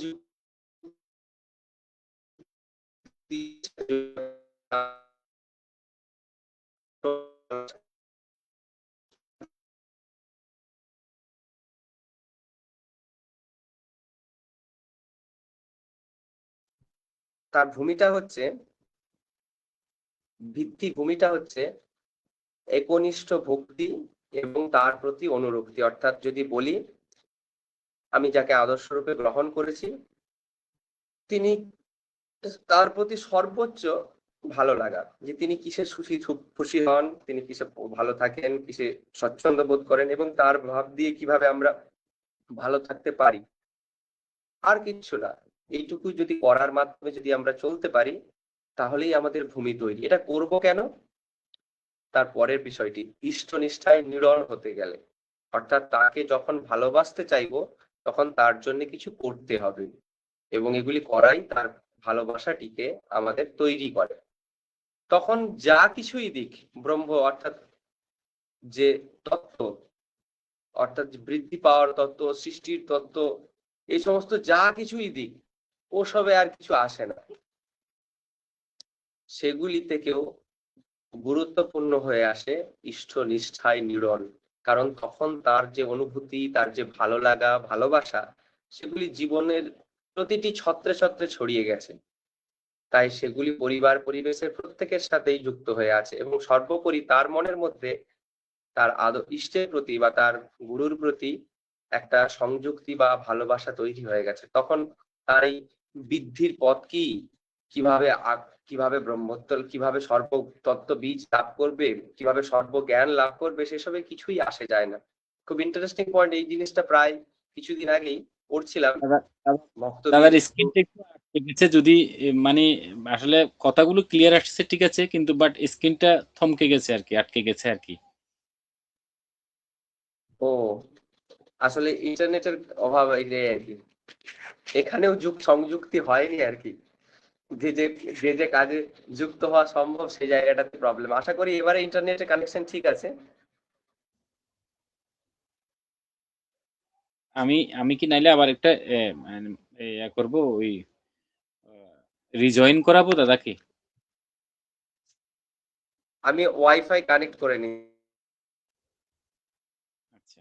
তার ভূমিটা হচ্ছে, ভূমিটা হচ্ছে একনিষ্ঠ ভক্তি এবং তার প্রতি অনুরক্তি। অর্থাৎ যদি বলি, আমি যাকে আদর্শ রূপে গ্রহণ করেছি, তিনি, তার প্রতি সর্বোচ্চ ভালো লাগা, যে তিনি কিসে খুশি হন, তিনি কিসে ভালো থাকেন, কিসে স্বচ্ছন্দ বোধ করেন, এবং তার ভাব দিয়ে কিভাবে আমরা ভালো থাকতে পারি, আর কিচ্ছু না। এইটুকু যদি করার মাধ্যমে যদি আমরা চলতে পারি, তাহলেই আমাদের ভূমি তৈরি। এটা করব কেন? তার পরের বিষয়টি, ইষ্টনিষ্ঠায় নিড়র হতে গেলে, অর্থাৎ তাকে যখন ভালোবাসতে চাইবো, তখন তার জন্য কিছু করতে হবে, এবং এগুলি করাই তার ভালোবাসাটিকে আমাদের তৈরি করে। তখন যা কিছুই দিক, ব্রহ্ম অর্থাৎ যে তত্ত্ব, অর্থাৎ বৃদ্ধি পাওয়ার তত্ত্ব, সৃষ্টির তত্ত্ব, এই সমস্ত যা কিছুই দিক, ওসবে আর কিছু আসে না। সেগুলি থেকেও গুরুত্বপূর্ণ হয়ে আসে ইষ্টনিষ্ঠায় নিড়ন। কারণ তখন তার যে অনুভূতি, তার যে ভালো লাগা, ভালোবাসা, সেগুলি জীবনের প্রতিটি ছত্রে ছত্রে ছড়িয়ে গেছে। তাই সেগুলি পরিবার পরিবেশের প্রত্যেকের সাথেই যুক্ত হয়ে আছে, এবং সর্বোপরি তার মনের মধ্যে তার ইষ্টের প্রতি বা তার গুরুর প্রতি একটা সংযুক্তি বা ভালোবাসা তৈরি হয়ে গেছে। তখন তার এই বৃদ্ধির পথ কি, কিভাবে কিভাবে ব্রহ্মত্ব, কিভাবে সর্বতত্ত্ব বীজ লাভ করবে, কিভাবে সর্বজ্ঞান লাভ করবে, সেসবে কিছুই আসে যায় না। খুব ইন্টারেস্টিং পয়েন্ট। এই জিনিসটা প্রায় কিছুদিন আগেই পড়ছিলাম বক্তব্যের। দাদার স্ক্রিনটা একটু আটকে গেছে, যদি মানে আসলে কথাগুলো ক্লিয়ার আসছে ঠিক আছে, কিন্তু বাট স্ক্রিনটা থমকে গেছে আর কি, আটকে গেছে আর কি। ও, আসলে ইন্টারনেটের অভাব এই আর কি, এখানেও সংযুক্তি হয়নি আর কি। যে যে যে যে কাজে যুক্ত হওয়া সম্ভব, সেই জায়গাটাতে প্রবলেম। আশা করি এবারে ইন্টারনেটের কানেকশন ঠিক আছে। আমি আমি কি নাইলে আবার একটা করবো, ওই রিজয়েন করাবো দাদাকে। আমি ওয়াইফাই কানেক্ট করে নিই, আচ্ছা,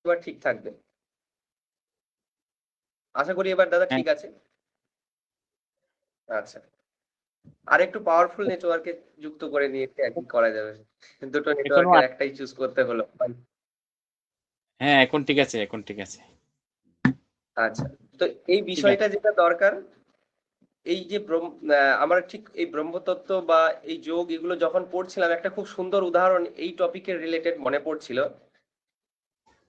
এবার ঠিক থাকবে। আশা করি এবার দাদা হ্যাঁ, ঠিক আছে। আচ্ছা, আর একটু পাওয়ারফুল নেটওয়ার্কে যুক্ত করে নিয়ে কি করা যাবে, দুটো এখনো নেটওয়ার্কের একটাই চুজ করতে হলো। হ্যাঁ, এখন ঠিক আছে, এখন ঠিক আছে। আচ্ছা, তো এই ঠিক বিষয়টা আছে। যেটা দরকার, এই যে আমার ঠিক এই ব্রহ্মতত্ত্ব বা এই যোগ, এগুলো যখন পড়ছিলাম, একটা খুব সুন্দর উদাহরণ এই টপিকের রিলেটেড মনে পড়ছিল,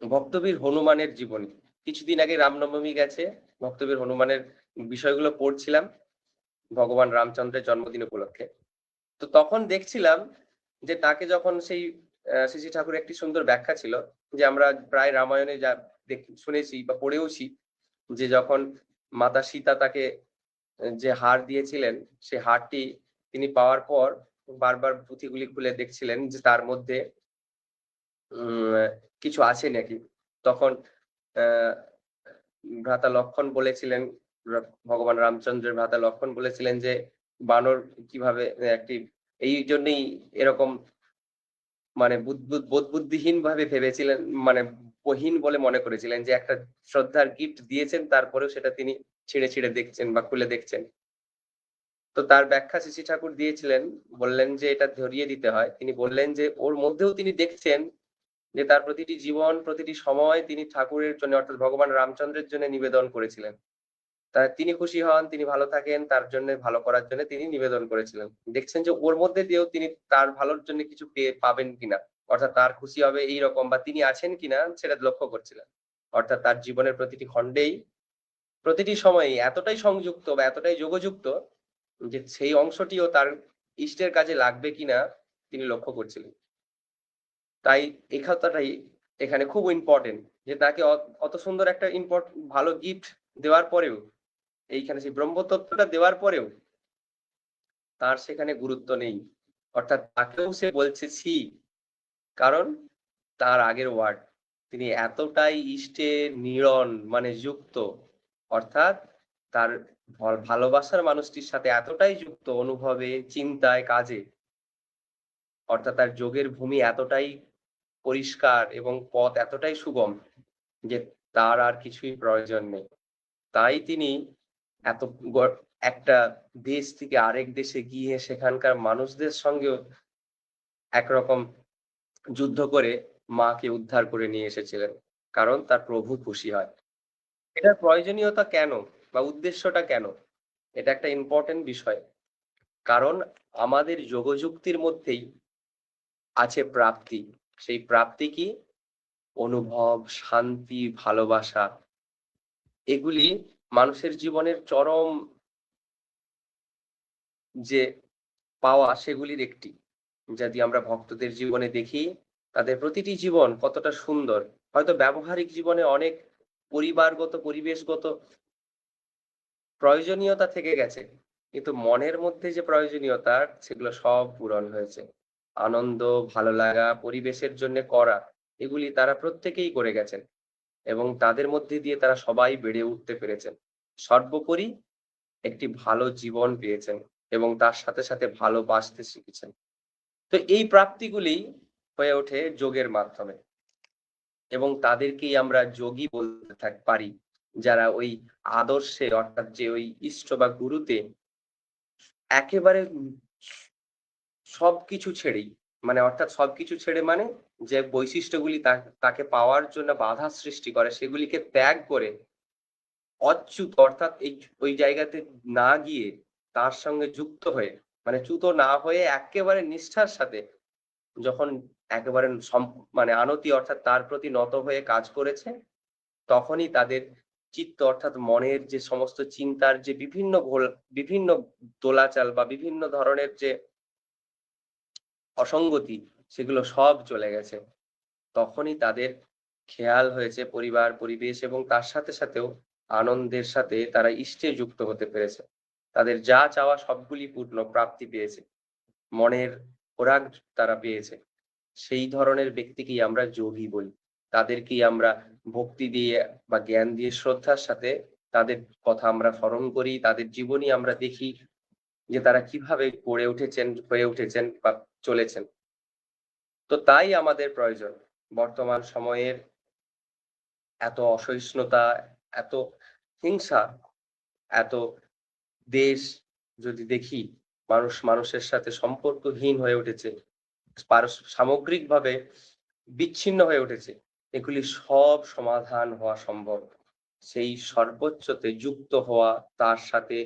ভক্তবীর হনুমানের জীবনী। কিছুদিন আগে রামনবমী গেছে, ভক্তবীর হনুমানের বিষয়গুলো পড়ছিলাম ভগবান রামচন্দ্রের জন্মদিন উপলক্ষে। তো তখন দেখছিলাম যে তাকে যখন সেই শ্রী শ্রী ঠাকুরের একটি সুন্দর ব্যাখ্যা ছিল, যে আমরা প্রায় রামায়ণে যা শুনেছি বা পড়েওছি, যে যখন মাতা সীতা তাকে যে হার দিয়েছিলেন, সেই হারটি তিনি পাওয়ার পর বারবার পুঁথিগুলি খুলে দেখছিলেন যে তার মধ্যে কিছু আছে নাকি। তখন ভ্রাতা লক্ষণ বলেছিলেন, ভগবান রামচন্দ্রের ভ্রাতা লক্ষণ বলেছিলেন যে বানর কিভাবে একটি, এই জন্যই এরকম মানে বোধ বুদ্ধিহীন ভাবে ভেবেছিলেন, মানে মূল্যহীন বলে মনে করেছিলেন, যে একটা শ্রদ্ধার গিফট দিয়েছেন তারপরেও সেটা তিনি ছিঁড়ে ছিঁড়ে দেখছেন বা খুলে দেখছেন। তো তার ব্যাখ্যা শ্রী ঠাকুর দিয়েছিলেন, বললেন যে এটা ধরিয়ে দিতে হয়। তিনি বললেন যে ওর মধ্যেও তিনি দেখছেন যে তার প্রতিটি জীবন, প্রতিটি সময় তিনি ঠাকুরের জন্য অর্থাৎ ভগবান রামচন্দ্রের জন্য নিবেদন করেছিলেন। তিনি খুশি হন, তিনি ভালো থাকেন, তার জন্য ভালো করার জন্য তিনি নিবেদন করেছিলেন। দেখছেন যে ওর মধ্যে দিয়েও তিনি তার ভালোর জন্য কিছু পাবেন কিনা, অর্থাৎ তার খুশি হবে এইরকম বা তিনি আছেন কিনা সেটা লক্ষ্য করছিলেন। অর্থাৎ তার জীবনের প্রতিটি খণ্ডেই, প্রতিটি সময়েই এতটাই সংযুক্ত বা এতটাই যোগযুক্ত যে সেই অংশটিও তার ইষ্টের কাজে লাগবে কিনা তিনি লক্ষ্য করছিলেন। তাই এই কথাটাই এখানে খুব ইম্পর্টেন্ট, যে তাকে অত সুন্দর একটা ভালো গিফট দেওয়ার পরেও, এইখানে সেই ব্রহ্মতত্ত্বটা দেওয়ার পরেও তার সেখানে গুরুত্ব নেই। অর্থাৎ তাকেও সে বলছে ছি, কারণ তার আগের ওয়ার্ড তিনি এতটাই ইষ্টে নিড়ন মানে যুক্ত, অর্থাৎ তার ভালোবাসার মানুষটির সাথে এতটাই যুক্ত অনুভবে, চিন্তায়, কাজে, অর্থাৎ তার যোগের ভূমি এতটাই পরিষ্কার এবং পথ এতটাই সুগম যে তার আর কিছুই প্রয়োজন নেই। তাই তিনি এত একটা দেশ থেকে আরেক দেশে গিয়ে সেখানকার মানুষদের সঙ্গেও একরকম যুদ্ধ করে মাকে উদ্ধার করে নিয়ে এসেছিলেন, কারণ তার প্রভু খুশি হয়। এটার প্রয়োজনীয়তা কেন বা উদ্দেশ্যটা কেন, এটা একটা ইম্পর্টেন্ট বিষয়। কারণ আমাদের যোগযুক্তির মধ্যেই আছে প্রাপ্তি। সেই প্রাপ্তি কি? অনুভব, শান্তি, ভালোবাসা, এগুলি মানুষের জীবনের চরম যে পাওয়া সেগুলির একটি। যদি আমরা ভক্তদের জীবনে দেখি, তাদের প্রতিটি জীবন কতটা সুন্দর। হয়তো ব্যবহারিক জীবনে অনেক পরিবারগত, পরিবেশগত প্রয়োজনীয়তা থেকে গেছে, কিন্তু মনের মধ্যে যে প্রয়োজনীয়তা সেগুলো সব পূরণ হয়েছে। আনন্দ, ভালো লাগা, পরিবেশের জন্য করা, এগুলি তারা প্রত্যেকেই করে গেছেন এবং তাদের মধ্যে দিয়ে তারা সবাই বেড়ে উঠতে পেরেছেন। সর্বোপরি একটি ভালো জীবন পেয়েছেন এবং তার সাথে সাথে ভালোবাসতে শিখেছেন। তো এই প্রাপ্তিগুলি হয়ে ওঠে যোগের মাধ্যমে এবং তাদেরকেই আমরা যোগী বলতে পারি, যারা ওই আদর্শে অর্থাৎ যে ওই ইষ্ট বা গুরুতে একেবারে সবকিছু ছেড়েই, মানে অর্থাৎ সবকিছু ছেড়ে মানে যে বৈশিষ্ট্যগুলি তাকে পাওয়ার জন্য বাধা সৃষ্টি করে সেগুলিকে ত্যাগ করে অচ্যুত, অর্থাৎ ওই জায়গাতে না গিয়ে তার সঙ্গে যুক্ত হয়ে, মানে চ্যুত না হয়ে একেবারে নিষ্ঠার সাথে যখন একেবারে মানে আনতি অর্থাৎ তার প্রতি নত হয়ে কাজ করেছে, তখনই তাদের চিত্ত অর্থাৎ মনের যে সমস্ত চিন্তার যে বিভিন্ন দোলাচাল বা বিভিন্ন ধরনের যে অসঙ্গতি, সেগুলো সব চলে গেছে। তখনই তাদের খেয়াল হয়েছে পরিবার, পরিবেশ এবং তার সাথে সাথেও আনন্দের সাথে তারা ইষ্টে যুক্ত হতে পেরেছে। তাদের যা চাওয়া সবগুলি পূর্ণ প্রাপ্তি পেয়েছে। মনের খোরাক তারা পেয়েছে। সেই ধরনের ব্যক্তিকেই আমরা যোগী বলি। তাদেরকেই আমরা ভক্তি দিয়ে বা জ্ঞান দিয়ে শ্রদ্ধার সাথে তাদের কথা আমরা স্মরণ করি, তাদের জীবনী আমরা দেখি যে তারা কিভাবে গড়ে উঠেছেন, হয়ে উঠেছেন বা চলেছেন। তো তাই আমাদের প্রয়োজন বর্তমান সময়ের এত অসহিষ্ণুতা, এত হিংসা, এত দেশ যদি দেখি মানুষ মানুষের সাথে সম্পর্কহীন হয়ে উঠেছে, সামগ্রিকভাবে বিচ্ছিন্ন হয়ে উঠেছে, এগুলি সব সমাধান হওয়া সম্ভব সেই সর্বোচ্চতে যুক্ত হওয়া, তার সাথে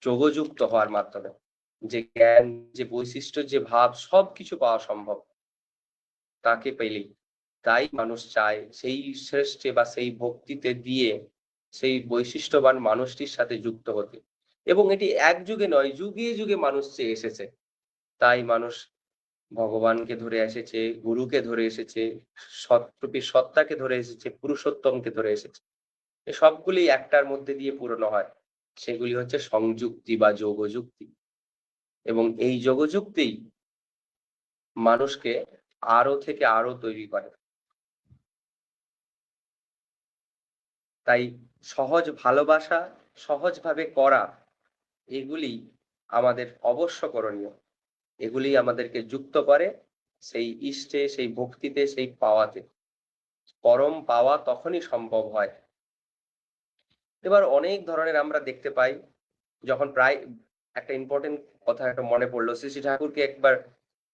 যোগযুক্ত হওয়ার মাধ্যমে। যে জ্ঞান, যে বৈশিষ্ট্য, যে ভাব সবকিছু পাওয়া সম্ভব তাকে পেলেই। তাই মানুষ চায় সেই শ্রেষ্ঠে বা সেই ভক্তিতে দিয়ে সেই বৈশিষ্ট্যবান মানুষটির সাথে যুক্ত হতে, এবং এটি এক যুগে নয়, যুগে যুগে মানুষ চেয়ে এসেছে। তাই মানুষ ভগবানকে ধরে এসেছে, গুরুকে ধরে এসেছে, সৎরূপী সত্তাকে ধরে এসেছে, পুরুষোত্তমকে ধরে এসেছে। এই সবগুলি একটার মধ্যে দিয়ে পূরণ হয়, সেগুলি হচ্ছে সংযুক্তি বা যোগযুক্তি। এবং এই যোগযুক্তি মানুষকে আরো থেকে আরো তৈরি করে। তাই সহজ ভালোবাসা, সহজভাবে করা, এগুলি আমাদের অবশ্য করণীয়। এগুলি আমাদেরকে যুক্ত করে সেই ইষ্টে, সেই ভক্তিতে, সেই পাওয়াতে। পরম পাওয়া তখনই সম্ভব হয়। এবার অনেক ধরনের আমরা দেখতে পাই, যখন প্রায় একটা ইম্পর্টেন্ট কথা একটা মনে পড়লো, শ্রী শ্রী ঠাকুরকে একবার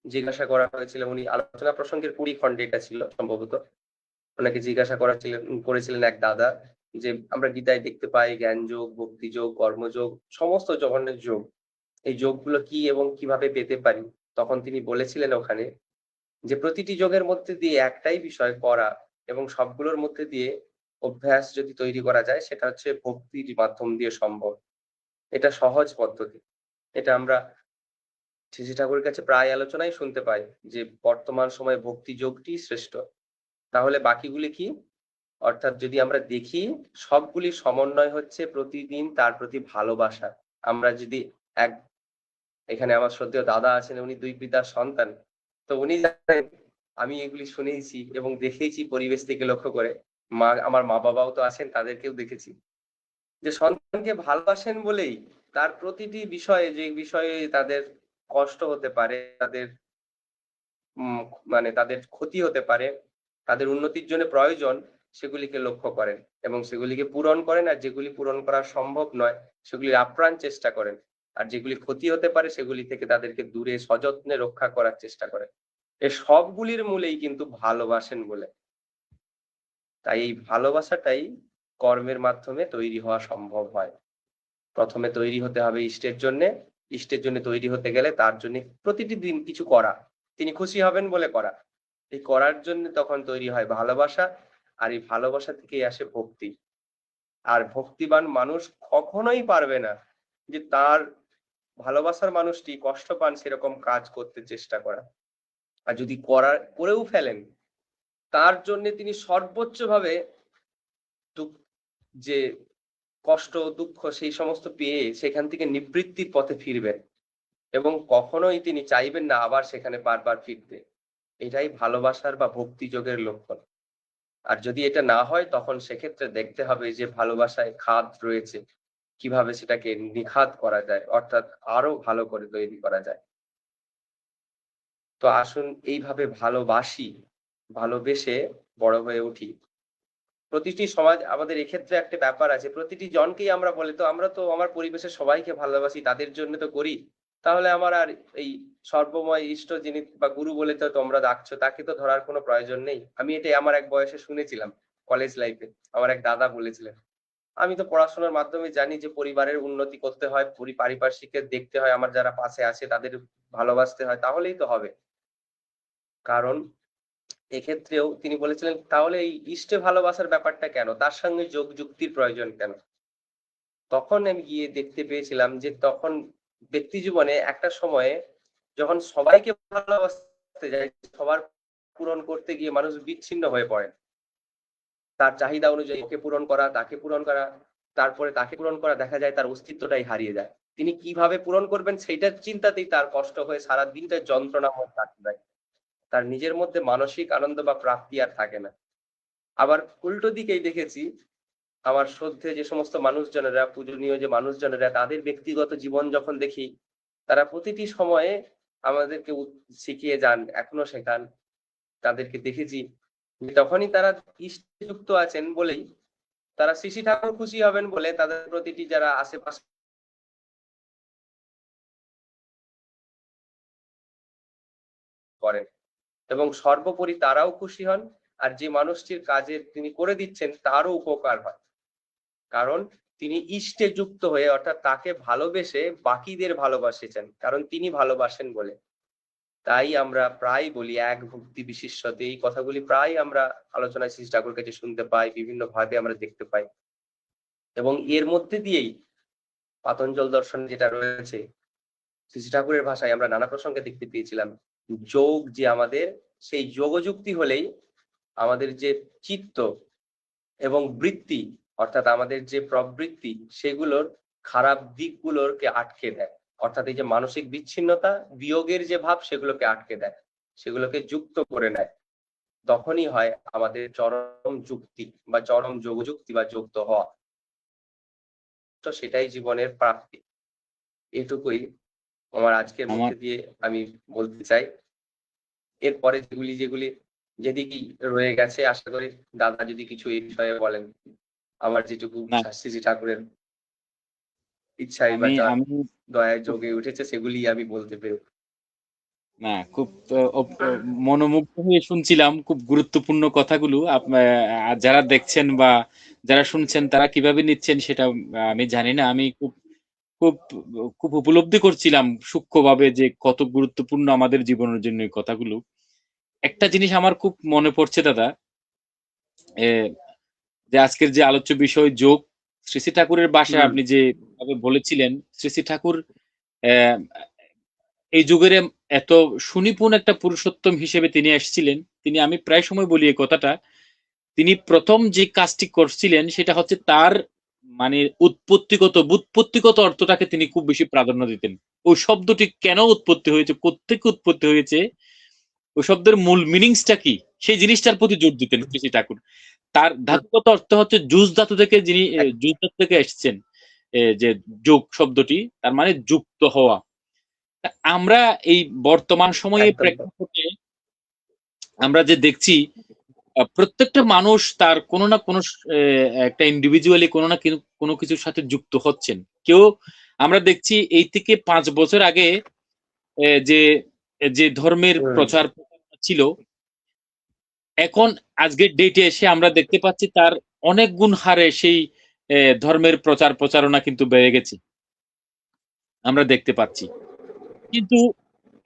জিজ্ঞাসা করা হয়েছিল, উনি আলোচনা প্রসঙ্গের 20 খণ্ডে এটা ছিল সম্ভবত। ওনাকে জিজ্ঞাসা করেছিলেন এক দাদা, যে আমরা গীতায় দেখতে পাই জ্ঞান যোগ, ভক্তি যোগ, কর্মযোগ, সমস্ত জগন্নের যোগ, এই যোগগুলো কি এবং কিভাবে পেতে পারি? তখন তিনি বলেছিলেন ওখানে যে প্রতিটি যোগের মধ্যে দিয়ে একটাই বিষয় করা, এবং সবগুলোর মধ্যে দিয়ে অভ্যাস যদি তৈরি করা যায় সেটা হচ্ছে ভক্তির মাধ্যম দিয়ে সম্ভব। এটা সহজ পদ্ধতি। এটা আমরা শ্রী শ্রী ঠাকুরের কাছে প্রায় আলোচনায় শুনতে পাই যে বর্তমান সময়ে ভক্তি যোগটি শ্রেষ্ঠ। তাহলে বাকিগুলি কি? অর্থাৎ যদি আমরা দেখি, সবগুলি সমন্বয় হচ্ছে প্রতিদিন তার প্রতি ভালোবাসা। আমরা যদি এক এখানে আমার শ্রদ্ধেয় দাদা আছেন, উনি 2 পিতার সন্তান। তো উনি জানেন, আমি এগুলি শুনেইছি এবং দেখেইছি পরিবেশ থেকে লক্ষ্য করে। আমার মা-বাবাও তো আছেন, তাদেরকেও দেখেছি। যে সন্তানকে ভালোবাসেন বলেই তার প্রতিটি বিষয়ে, যে বিষয়ে তাদের কষ্ট হতে পারে, তাদের উম মানে তাদের ক্ষতি হতে পারে, তাদের উন্নতির জন্য প্রয়োজন, সেগুলিকে লক্ষ্য করেন এবং সেগুলিকে পূরণ করেন। আর যেগুলি পূরণ করা সম্ভব নয়, সেগুলির আপ্রাণ চেষ্টা করেন। আর যেগুলি ক্ষতি হতে পারে, সেগুলি থেকে তাদেরকে দূরে সযত্নে রক্ষা করার চেষ্টা করেন। এই সবগুলির মূলেই কিন্তু ভালোবাসেন বলে। তাই এই ভালোবাসাটাই কর্মের মাধ্যমে তৈরি হওয়া সম্ভব হয়। প্রথমে তৈরি হতে হবে ইষ্টের জন্যে। ইষ্টের জন্য তৈরি হতে গেলে তার জন্য প্রতিটি দিন কিছু করা। তিনি খুশি হবেন বলে করা। এই করার জন্য তখন তৈরি হয় ভালোবাসা। আর এই ভালোবাসা থেকেই আসে ভক্তি। আর ভক্তিবান মানুষ কখনোই পারবে না যে তার ভালোবাসার মানুষটি কষ্ট পান সেরকম কাজ করতে চেষ্টা করা। আর যদি করেও ফেলেন, তার জন্য তিনি সর্বোচ্চভাবে দুঃখ, যে কষ্ট, দুঃখ সেই সমস্ত পেয়ে সেখান থেকে নিবৃত্তির পথে ফিরবেন। এবং কখনোই তিনি চাইবেন না আবার সেখানে বারবার ফিরতে। এটাই ভালোবাসার বা ভক্তিযোগের লক্ষণ। আর যদি এটা না হয়, তখন সেক্ষেত্রে দেখতে হবে যে ভালোবাসায় খাদ রয়েছে, কিভাবে সেটাকে নিখাদ করা যায়, অর্থাৎ আরো ভালো করে তৈরি করা যায়। তো আসুন এইভাবে ভালোবাসি, ভালোবেসে বড় হয়ে উঠি। প্রতিটি সমাজ আমাদের এক্ষেত্রে একটা ব্যাপার আছে। প্রতিটি জনকেই আমরা বলি, তো আমরা তো আমার পরিবেশের সবাইকে ভালোবাসি, তাদের জন্য তো করি। তাহলে আমার আর এই সর্বময় ইষ্ট যিনি বা গুরু বলে তো তোমরা ডাকছো, তাকে তো ধরার কোনো প্রয়োজন নেই। আমি এটাই আমার এক বয়সে শুনেছিলাম কলেজ লাইফে। আমার এক দাদা বলেছিলেন। আমি তো পড়াশোনার মাধ্যমে জানি যে পরিবারের উন্নতি করতে হয়, পারিপার্শ্বিকের দেখতে হয়, আমার যারা পাশে আছে তাদের ভালোবাসতে হয়, তাহলেই তো হবে। কারণ এক্ষেত্রেও তিনি বলেছিলেন, তাহলে এই ইষ্টে ভালোবাসার ব্যাপারটা কেন? তার সঙ্গে যোগ যুক্তির প্রয়োজন কেন? তখন আমি গিয়ে দেখতে পেয়েছিলাম যে তখন ব্যক্তি জীবনে একটা সময়ে যখন সবাইকে ভালোবাসতে যায়, সবার পূরণ করতে গিয়ে মানুষ বিচ্ছিন্ন হয়ে পড়ে। তার চাহিদা অনুযায়ী ওকে পূরণ করা, তাকে পূরণ করা, তারপরে তাকে পূরণ করা, দেখা যায় তার অস্তিত্বটাই হারিয়ে যায়। তিনি কিভাবে পূরণ করবেন সেইটার চিন্তাতেই তার কষ্ট হয়ে সারা দিনটা যন্ত্রণাময় কাটতে থাকে। তার নিজের মধ্যে মানসিক আনন্দ বা প্রাপ্তি আর থাকে না। আবার উল্টো দিকেই দেখেছি, আমার শ্রদ্ধেয় যে সমস্ত মানুষজনেরা, পূজনীয় যে মানুষজনেরা, তাদের ব্যক্তিগত জীবন যখন দেখি, তারা প্রতিটি সময়ে আমাদেরকে শিখিয়ে যান, এখনো শেখান। তাদেরকে দেখেছি যে তখনই তারা ইষ্টে যুক্ত আছেন বলেই, তারা শ্রী শ্রী ঠাকুর খুশি হবেন বলে তাদের প্রতিটি যারা আশেপাশে করেন, এবং সর্বোপরি তারাও খুশি হন। আর যে মানুষটির কাজে তিনি করে দিচ্ছেন তারও উপকার হয়। কারণ তিনি ইষ্টে যুক্ত হয়ে, অর্থাৎ তাকে ভালোবেসে বাকিদের ভালোবাসেছেন, কারণ তিনি ভালোবাসেন বলে। তাই আমরা প্রায় বলি এক ভক্তি বিশিষ্যতে, এই কথাগুলি প্রায় আমরা আলোচনায় শ্রী ঠাকুর কাছে শুনতে পাই, বিভিন্ন ভাবে আমরা দেখতে পাই। এবং এর মধ্যে দিয়েই পাতঞ্জল দর্শন যেটা রয়েছে, শ্রী ঠাকুরের ভাষায় আমরা নানা প্রসঙ্গে দেখতে পেয়েছিলাম, যোগ যে আমাদের, সেই যোগযুক্তি হলেই আমাদের যে চিত্ত এবং বৃত্তি, অর্থাৎ আমাদের যে প্রবৃত্তি, সেগুলোর খারাপ দিকগুলোকে আটকে দেয়। অর্থাৎ এই যে মানসিক বিচ্ছিন্নতা, বিয়োগের যে ভাব, সেগুলোকে আটকে দেয়, সেগুলোকে যুক্ত করে নেয়। তখনই হয় আমাদের চরম যুক্তি বা চরম যোগযুক্তি বা যুক্ত হওয়া। তো সেটাই জীবনের প্রাপ্তি। এটুকুই আমার আজকের আমার মধ্যে দিয়ে আমি বলতে চাই। এরপরে যেগুলি যেদিকে রয়ে গেছে, আশা করি দাদা যদি কিছু এই বিষয়ে বলেন, আমার যেটুকু না, শ্রী ঠাকুরের ইচ্ছায় বা আমি আমি দয়ায় খুব যোগে উঠেছে, সেগুলি আমি বলতে পেরে। না খুব মনোমুগ্ধ হয়ে শুনছিলাম খুব গুরুত্বপূর্ণ কথাগুলো। যারা দেখছেন বা যারা শুনছেন তারা কিভাবে নিচ্ছেন সেটা আমি জানি না। আমি খুব খুব খুব উপলব্ধি করছিলাম সূক্ষ্মভাবে যে কত গুরুত্বপূর্ণ আমাদের জীবনের জন্য এই কথাগুলো। একটা জিনিস আমার খুব মনে পড়ছে দাদা, এ, যে আজকের যে আলোচ্য বিষয় যোগ, শ্রী শ্রী ঠাকুরের বাসায় হুম আপনি যে ভাবে বলেছিলেন, শ্রী শ্রী ঠাকুর আহ, এই যুগের এত সুনিপুণ একটা পুরুষোত্তম হিসেবে তিনি এসেছিলেন। তিনি, আমি প্রায় সময় বলি এই কথাটা, তিনি প্রথম যে কাজটি করছিলেন সেটা হচ্ছে তার মানে উৎপত্তিগত অর্থটাকে তিনি খুব বেশি প্রাধান্য দিতেন। ওই শব্দটি কেন উৎপত্তি হয়েছে, কোত্থেকে উৎপত্তি হয়েছে, ওই শব্দের মূল মিনিংসটা কি, সেই জিনিসটার প্রতি জোর দিতেন শ্রী ঠাকুর। তার হুম, ধাতুগত অর্থ হচ্ছে জুজ ধাতু থেকে, যিনি এক- জুজ ধাতু থেকে এসেছেন। যে যোগ শব্দটি তার মানে যুক্ত হওয়া। তা আমরা এই বর্তমান সময়ে একদম প্রেক্ষাপটে আমরা যে দেখছি, প্রত্যেকটা মানুষ তার কোনো না কোনো একটা ইন্ডিভিজুয়ালি কোনো না কোনো কিছুর সাথে যুক্ত হচ্ছেন। কেউ, আমরা দেখছি এই থেকে 5 বছর আগে যে যে ধর্মের হুম, প্রচার প্রচারণা ছিল, এখন আজকের ডেটে এসে আমরা দেখতে পাচ্ছি তার অনেক গুণ হারে সেই ধর্মের প্রচার প্রচারণা কিন্তু বেড়ে গেছে, আমরা দেখতে পাচ্ছি। কিন্তু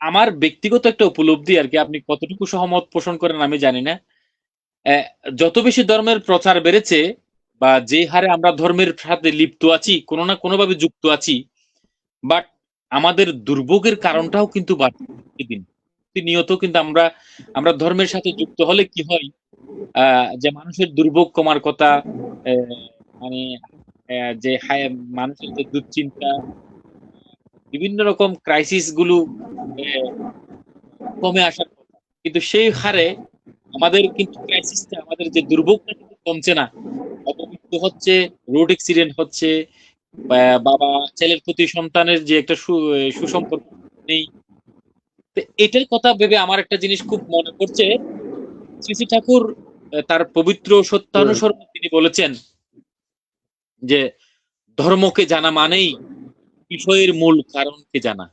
আমার ব্যক্তিগত একটা উপলব্ধি আর কি, আপনি কতটুকু সহমত পোষণ করেন আমি জানি না। আহ, যত বেশি ধর্মের প্রচার বেড়েছে বা যে হারে আমরা ধর্মের সাথে লিপ্ত আছি, কোনো না কোনো ভাবে যুক্ত আছি, বাট আমাদের দুর্ভোগের কারণটাও কিন্তু বাড়ছে প্রতিদিন। প্রতিনিয়ত কিন্তু আমরা আমরা ধর্মের সাথে যুক্ত হলে কি হয়, যে মানুষের দুর্ভোগ কমার কথা, আহ, মানে যে মানুষের যে দুশ্চিন্তা, বিভিন্ন রকম ক্রাইসিস গুলো আহ, কমে আসার কথা, কিন্তু সেই হারে আমাদের কিন্তু ক্রাইসিসটা, আমাদের যে দুর্ভোগটা কিন্তু কমছে না। অপমৃত্যু হচ্ছে, রোড অ্যাক্সিডেন্ট হচ্ছে, বাবা ছেলের প্রতি সন্তানের যে একটা সুসম্পর্ক নেই। তো এটার কথা ভেবে আমার একটা জিনিস খুব মনে পড়ছে। শ্রী শ্রী ঠাকুর তার পবিত্র হুম, সত্যানুসরণে তিনি বলেছেন যে ধর্মকে জানা মানেই বিষয়ের মূল কারণকে জানা।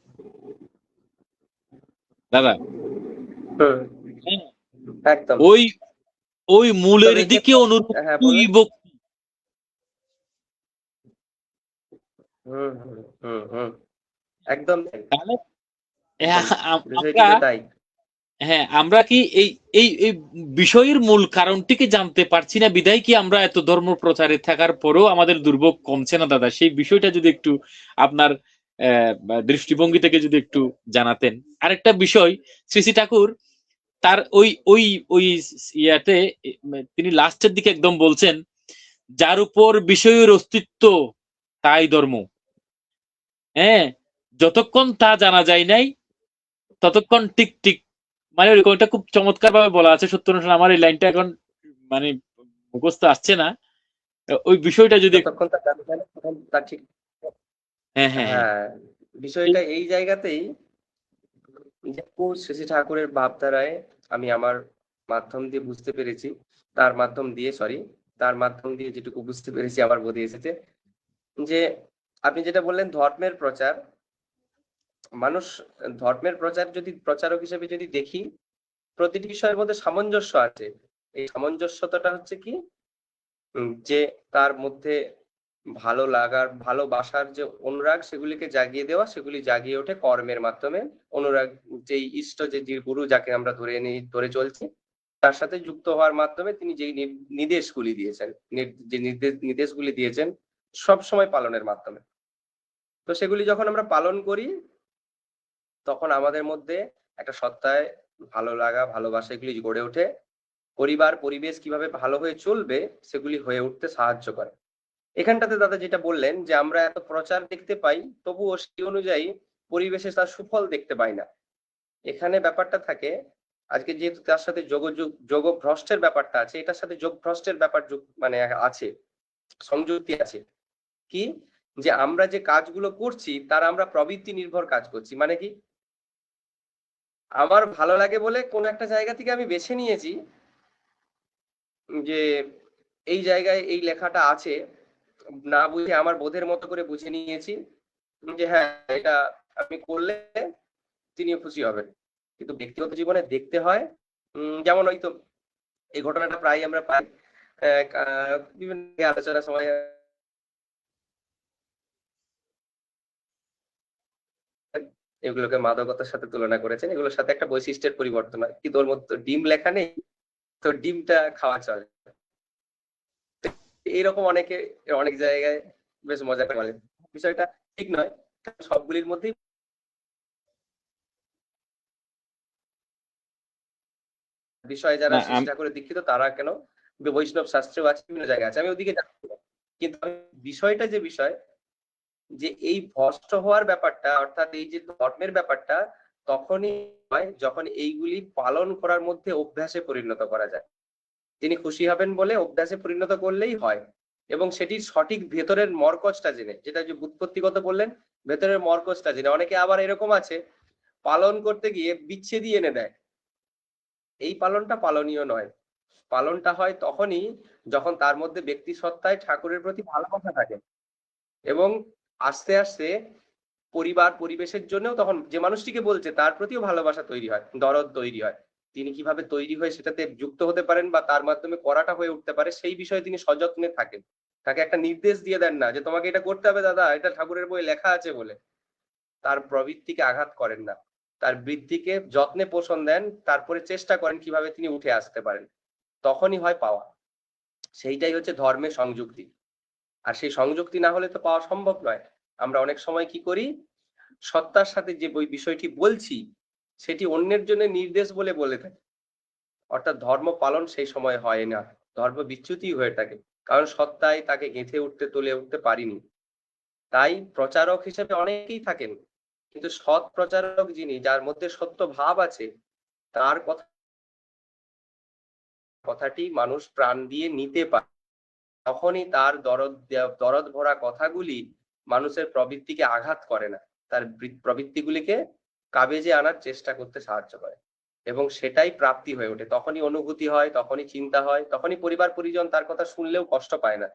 দাদা, হুম, হ্যাঁ, একদম। ওই ওই মূলের তবে দিকে এক্ষেত্রে, হ্যাঁ অনুরূপই বলুন। ভক্তি। হুম হুম হুম হুম, একদম তাই, তাহলে একদম বিষয়টি আমরা, তো তাই। হ্যাঁ, আমরা কি এই এই এই বিষয়ের মূল কারণটিকে জানতে পারছি না, বিধায় কি আমরা এত ধর্ম প্রচারে থাকার পরেও আমাদের দুর্ভোগ কমছে না দাদা? সেই বিষয়টা যদি একটু আপনার দৃষ্টিভঙ্গি থেকে যদি একটু জানাতেন। আরেকটা বিষয়, শ্রী শ্রী ঠাকুর তার ওই ওই ওই ইয়াতে তিনি লাস্টের দিকে একদম বলছেন, যার উপর বিষয়ের অস্তিত্ব তাই ধর্ম। হ্যাঁ, যতক্ষণ তা জানা যায় নাই ততক্ষণ ঠিক ঠিক, মানে ওইরকম একটা খুব চমৎকার ভাবে বলা আছে সত্য অনুষ্ঠান। আমার এই লাইনটা এখন মানে মুখস্থ আসছে না। ওই বিষয়টা যদি যতক্ষণ তা জানা যায় না, তখন তা ঠিক। হ্যাঁ হ্যাঁ হ্যাঁ, হ্যাঁ, বিষয়টা এই জায়গাতেই, যে শ্রী ঠাকুরের ভাবধারায় আমি আমার মাধ্যম দিয়ে বুঝতে পেরেছি, তার মাধ্যম দিয়ে যেটুকু বুঝতে পেরেছি আমার বোধে এসেছে, যে আপনি যেটা বললেন ধর্মের প্রচার, মানুষ ধর্মের প্রচার যদি প্রচারক হিসেবে যদি দেখি, প্রতিটি বিষয়ের মধ্যে সামঞ্জস্য আছে। এই সামঞ্জস্যতাটা হচ্ছে কি, যে তার মধ্যে ভালো লাগার, ভালোবাসার যে অনুরাগ, সেগুলিকে জাগিয়ে দেওয়া, সেগুলি জাগিয়ে ওঠে কর্মের মাধ্যমে। অনুরাগ, যেই ইষ্ট, যে গুরু যাকে আমরা ধরে চলছি, তার সাথে যুক্ত হওয়ার মাধ্যমে তিনি যেই নির্দেশগুলি দিয়েছেন, যে নির্দেশগুলি দিয়েছেন সব সময় পালনের মাধ্যমে। তো সেগুলি যখন আমরা পালন করি, তখন আমাদের মধ্যে একটা সত্তায় ভালো লাগা, ভালোবাসা এগুলি গড়ে ওঠে। পরিবার পরিবেশ কিভাবে ভালো হয়ে চলবে, সেগুলি হয়ে উঠতে সাহায্য করে। এখানটাতে দাদা যেটা বললেন, যে আমরা এত প্রচার দেখতে পাই, তবুও সেই অনুযায়ী পরিবেশে তার সুফল দেখতে পাই না। এখানে ব্যাপারটা থাকে, আজকে যেহেতু তার সাথে যোগ ভ্রষ্টের ব্যাপারটা আছে, এটার সাথে যোগ ভ্রষ্টের ব্যাপার মানে আছে, সংযুক্তি আছে। কি, যে আমরা যে কাজগুলো করছি তার আমরা প্রবৃত্তি নির্ভর কাজ করছি। মানে কি, আমার ভালো লাগে বলে কোন একটা জায়গা থেকে আমি বেছে নিয়েছি যে এই জায়গায় এই লেখাটা আছে, না বুঝে আমার বোধের মতো করে বুঝে নিয়েছি যে হ্যাঁ এটা আমি করলে তিনিও খুশি হবেন। কিন্তু ব্যক্তিগত জীবনে দেখতে হয়, যেমন ওই তো এই ঘটনাটা প্রায় আমরা পাই বিভিন্ন আলোচনার সময় এগুলোকে মাদকতার সাথে তুলনা করেছেন, এগুলোর সাথে একটা বৈশিষ্ট্যের পরিবর্তন হয়, কিন্তু ওর মধ্যে ডিম লেখা নেই, তো ডিমটা খাওয়া চলে। এইরকম অনেকে অনেক জায়গায় বেশ মজা করে বলেন, বিষয়টা ঠিক নয়, সবগুলির মধ্যেই বিষয়ে যারা না শ্রী ঠাকুরে দীক্ষিত তারা কেন বৈষ্ণব শাস্ত্রেও আছে, বিভিন্ন জায়গায় আছে, আমি ওদিকে যাচ্ছি না। কিন্তু বিষয়টা যে বিষয় যে এই ভ্রষ্ট হওয়ার ব্যাপারটা, অর্থাৎ এই যে ধর্মের ব্যাপারটা তখনই হয় যখন এইগুলি পালন করার মধ্যে অভ্যাসে পরিণত করা যায়। তিনি খুশি হবেন বলে অভ্যাসে পরিণত করলেই হয়, এবং সেটির সঠিক ভেতরের মরকজটা জেনে, যেটা যে ব্যুৎপত্তিগত বললেন, ভেতরের মরকজটা জেনে। অনেকে আবার এরকম আছে পালন করতে গিয়ে বিচ্ছেদই এনে দেয়, এই পালনটা পালনীয় নয়। পালনটা হয় তখনই যখন তার মধ্যে ব্যক্তি সত্তায় ঠাকুরের প্রতি ভালোবাসা থাকে, এবং আস্তে আস্তে পরিবার পরিবেশের জন্যও তখন যে মানুষটিকে বলছে তার প্রতিও ভালোবাসা তৈরি হয়, দরদ তৈরি হয়। তিনি কিভাবে তৈরি হয়ে সেটাতে যুক্ত হতে পারেন বা তার মাধ্যমে করাটা হয়ে উঠতে পারে সেই বিষয়ে তিনি সযত্নে থাকেন। তাকে একটা নির্দেশ দিয়ে দেন না যে তোমাকে এটা করতে হবে দাদা, এটা ঠাকুরের বই লেখা আছে বলে। তার প্রবৃত্তিকে আঘাত করেন না, তার বৃদ্ধিকে যত্নে পোষণ দেন, তারপরে চেষ্টা করেন কিভাবে তিনি উঠে আসতে পারেন, তখনই হয় পাওয়া। সেইটাই হচ্ছে ধর্মের সংযুক্তি। আর সেই সংযুক্তি না হলে তো পাওয়া সম্ভব নয়। আমরা অনেক সময় কি করি, সত্তার সাথে যে বিষয়টি বলছি সেটি অন্যের জন্য নির্দেশ বলে বলে থাকি, অর্থাৎ ধর্ম পালন সেই সময় হয় না, ধর্ম বিচ্যুতি হয়ে থাকে, কারণ সত্তায় তাকে গেঁথে উঠতে তুলে উঠতে পারিনি। তাই প্রচারক হিসেবে অনেকেই থাকেন, কিন্তু সৎ প্রচারক যিনি, যার মধ্যে সত্য ভাব আছে, তার কথাটি মানুষ প্রাণ দিয়ে নিতে পারে, তখনই তার দরদ ভরা কথাগুলি মানুষের প্রবৃত্তিকে আঘাত করে না, তার প্রবৃত্তিগুলিকে কাবেজে আনার চেষ্টা করতে সাহায্য করে, এবং সেটাই প্রাপ্তি হয়ে ওঠে। তখনই অনুভূতি হয়, তখনই চিন্তা হয়, তখনই পরিবার পরিজন তার কথা শুনলেও কষ্ট পায় না।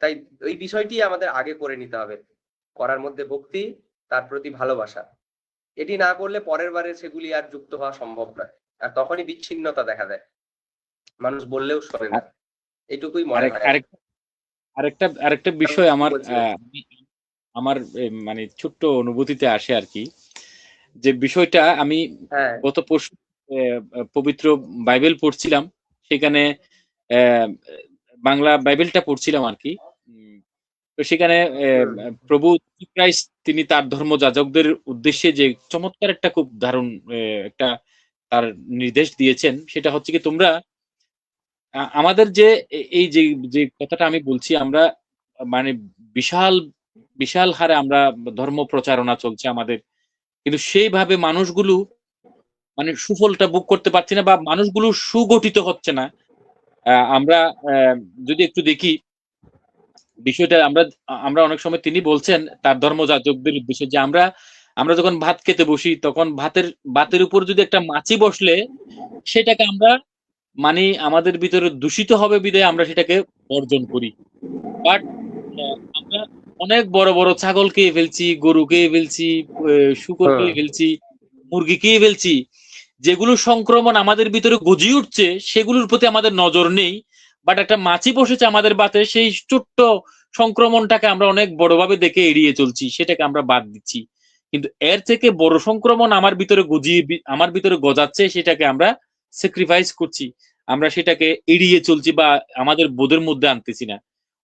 তাই এই বিষয়টি আমাদের আগে করে নিতে হবে, করার মধ্যে ভক্তি, তার প্রতি ভালোবাসা। এটি না করলে পরের বারে সেগুলি আর যুক্ত হওয়া সম্ভব নয়, আর তখনই বিচ্ছিন্নতা দেখা দেয়, মানুষ বললেও শোনে না। এটুকুই মনে আরেক হয়। আরেক আরেকটা আরেকটা বিষয় কি আমার বলছিলেন? আমার মানে ছোট্ট অনুভূতিতে আসে আর কি, যে বিষয়টা আমি হ্যাঁ। গত পরশু পবিত্র বাইবেল পড়ছিলাম, সেখানে আহ, বাংলা বাইবেলটা পড়ছিলাম আর কি। তো সেখানে হুম। প্রভু ক্রাইস্ট তিনি তার ধর্মযাজকদের উদ্দেশ্যে যে চমৎকার একটা খুব দারুণ একটা তার নির্দেশ দিয়েছেন, সেটা হচ্ছে কি তোমরা আমাদের যে এই যে যে কথাটা আমি বলছি, আমরা মানে বিশাল বিশাল হারে আমরা ধর্ম প্রচারণা চলছে আমাদের, কিন্তু সেইভাবে মানুষগুলো মানে সুফলটা ভোগ করতে পারছি না, বা মানুষগুলো সুগঠিত হচ্ছে না। আমরা যদি একটু দেখি বিষয়টা, আমরা আমরা অনেক সময় তিনি বলছেন তার ধর্মযাজকদের উদ্দেশ্যে যে আমরা আমরা যখন ভাত খেতে বসি তখন ভাতের উপর যদি একটা মাছি বসলে সেটাকে আমরা মানে আমাদের ভিতরে দূষিত হবে বিধায় আমরা সেটাকে বর্জন করি। বাট আমরা অনেক বড় বড় ছাগল খেয়ে ফেলছি, গরু খেয়ে ফেলছি, শুকর হুম। খেয়ে ফেলছি, মুরগি খেয়ে ফেলছি, যেগুলো সংক্রমণ আমাদের ভিতরে গজিয়ে উঠছে সেগুলোর প্রতি আমাদের নজর নেই। বাট একটা মাছি বসেছে আমাদের বাতে, সেই ছোট্ট সংক্রমণটাকে আমরা অনেক বড়ভাবে দেখে এড়িয়ে চলছি, সেটাকে আমরা বাদ দিচ্ছি। কিন্তু এর থেকে বড় সংক্রমণ আমার ভিতরে আমার ভিতরে গজাচ্ছে, সেটাকে আমরা স্যাক্রিফাইস করছি, আমরা সেটাকে এড়িয়ে চলছি বা আমাদের বোধের মধ্যে আনতেছি না।